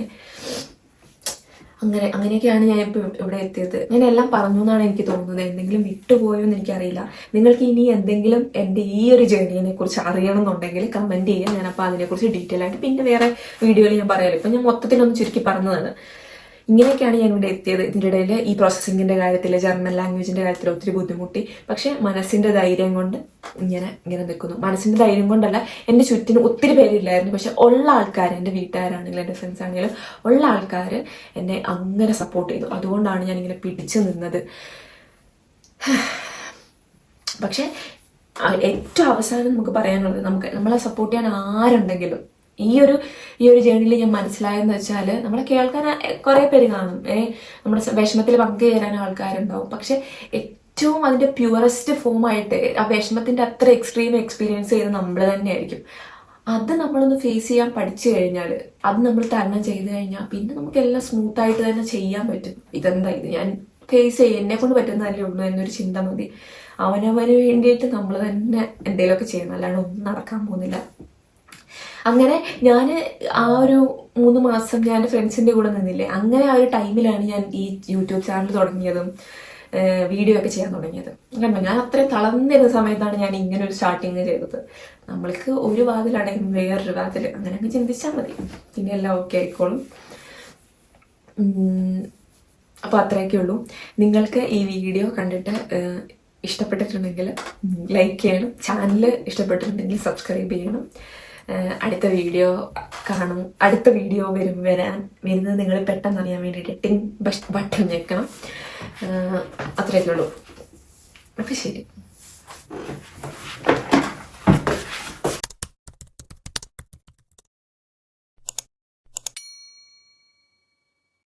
അങ്ങനെയൊക്കെയാണ് ഞാൻ ഇപ്പം ഇവിടെ എത്തിയത്. ഞാൻ എല്ലാം പറഞ്ഞു എന്നാണ് എനിക്ക് തോന്നുന്നത്. എന്തെങ്കിലും വിട്ടുപോയോ എന്ന് എനിക്കറിയില്ല. നിങ്ങൾക്ക് ഇനി എന്തെങ്കിലും എൻ്റെ ഈ ഒരു ജേർണിയെ കുറിച്ച് അറിയണമെന്നുണ്ടെങ്കിൽ കമന്റ് ചെയ്യുക. ഞാനപ്പോൾ അതിനെക്കുറിച്ച് ഡീറ്റെയിൽ ആയിട്ട് പിന്നെ വേറെ വീഡിയോയിൽ ഞാൻ പറയാമല്ലോ. ഇപ്പം ഞാൻ മൊത്തത്തിലൊന്ന് ചുരുക്കി പറഞ്ഞതാണ്. ഇങ്ങനെയൊക്കെയാണ് ഞാൻ ഇവിടെ എത്തിയത്. ഇതിൻ്റെ ഇടയിൽ ഈ പ്രോസസ്സിങ്ങിന്റെ കാര്യത്തിൽ, ജർമ്മൻ ലാംഗ്വേജിന്റെ കാര്യത്തിൽ ഒത്തിരി ബുദ്ധിമുട്ടി. പക്ഷെ മനസ്സിന്റെ ധൈര്യം കൊണ്ട് ഇങ്ങനെ നിൽക്കുന്നു. മനസ്സിന്റെ ധൈര്യം കൊണ്ടല്ല, എൻ്റെ ചുറ്റിനും ഒത്തിരി പേരില്ലായിരുന്നു. പക്ഷെ ഉള്ള ആൾക്കാർ, എൻ്റെ വീട്ടുകാരാണെങ്കിലും എൻ്റെ ഫ്രണ്ട്സ് ആണെങ്കിലും ഉള്ള ആൾക്കാർ എന്നെ അങ്ങനെ സപ്പോർട്ട് ചെയ്തു. അതുകൊണ്ടാണ് ഞാൻ ഇങ്ങനെ പിടിച്ചു നിന്നത്. പക്ഷെ ഏറ്റവും അവസാനം നമുക്ക് പറയാനുള്ളത്, നമ്മളെ സപ്പോർട്ട് ചെയ്യാൻ ആരുണ്ടെങ്കിലും ഈ ഒരു ജേർണിയിൽ ഞാൻ മനസ്സിലായെന്ന് വെച്ചാൽ, നമ്മളെ കേൾക്കാൻ കുറെ പേര് കാണും, നമ്മുടെ വിഷമത്തിൽ പങ്കുചേരാൻ ആൾക്കാരുണ്ടാവും. പക്ഷെ ഏറ്റവും അതിന്റെ പ്യുവറസ്റ്റ് ഫോമായിട്ട് ആ വിഷമത്തിന്റെ അത്ര എക്സ്ട്രീം എക്സ്പീരിയൻസ് ചെയ്ത് നമ്മൾ തന്നെയായിരിക്കും. അത് നമ്മളൊന്ന് ഫേസ് ചെയ്യാൻ പഠിച്ചു കഴിഞ്ഞാൽ, അത് നമ്മൾ തരണം ചെയ്ത് കഴിഞ്ഞാൽ പിന്നെ നമുക്ക് എല്ലാം സ്മൂത്ത് ആയിട്ട് തന്നെ ചെയ്യാൻ പറ്റും. ഇത് ഞാൻ ഫേസ് ചെയ്യും, എന്നെ കൊണ്ട് പറ്റുന്നതല്ലേ ഉള്ളൂ എന്നൊരു ചിന്ത മതി. അവനവന് വേണ്ടിയിട്ട് നമ്മൾ തന്നെ എന്തെങ്കിലുമൊക്കെ ചെയ്യണം, അല്ലാണ്ട് ഒന്നും നടക്കാൻ പോകുന്നില്ല. അങ്ങനെ ഞാൻ ആ ഒരു 3 മാസം ഞാൻ ഫ്രണ്ട്സിന്റെ കൂടെ നിന്നില്ലേ, അങ്ങനെ ആ ഒരു ടൈമിലാണ് ഞാൻ ഈ യൂട്യൂബ് ചാനൽ തുടങ്ങിയതും വീഡിയോ ഒക്കെ ചെയ്യാൻ തുടങ്ങിയത്. കണ്ടോ, ഞാൻ അത്രയും തളർന്നിരുന്ന സമയത്താണ് ഞാൻ ഇങ്ങനെ ഒരു സ്റ്റാർട്ടിങ് ചെയ്തത്. നമ്മൾക്ക് ഒരു വാതിലടയും വേറൊരു വാതിൽ, അങ്ങനെ അങ്ങ് ചിന്തിച്ചാൽ മതി, പിന്നെ എല്ലാം ഓക്കെ ആയിക്കോളും. അപ്പോൾ അത്രയൊക്കെ ഉള്ളൂ. നിങ്ങൾക്ക് ഈ വീഡിയോ കണ്ടിട്ട് ഇഷ്ടപ്പെട്ടിട്ടുണ്ടെങ്കിൽ ലൈക്ക് ചെയ്യണം, ചാനൽ ഇഷ്ടപ്പെട്ടിട്ടുണ്ടെങ്കിൽ സബ്സ്ക്രൈബ് ചെയ്യണം. അടുത്ത വീഡിയോ വരുന്നത് നിങ്ങൾ പെട്ടെന്ന് അറിയാൻ വേണ്ടിയിട്ട് ടിങ് ബട്ടൺ ഞെക്കണം. അത്രയൊക്കെ ഉള്ളൂ. അപ്പം ശരി.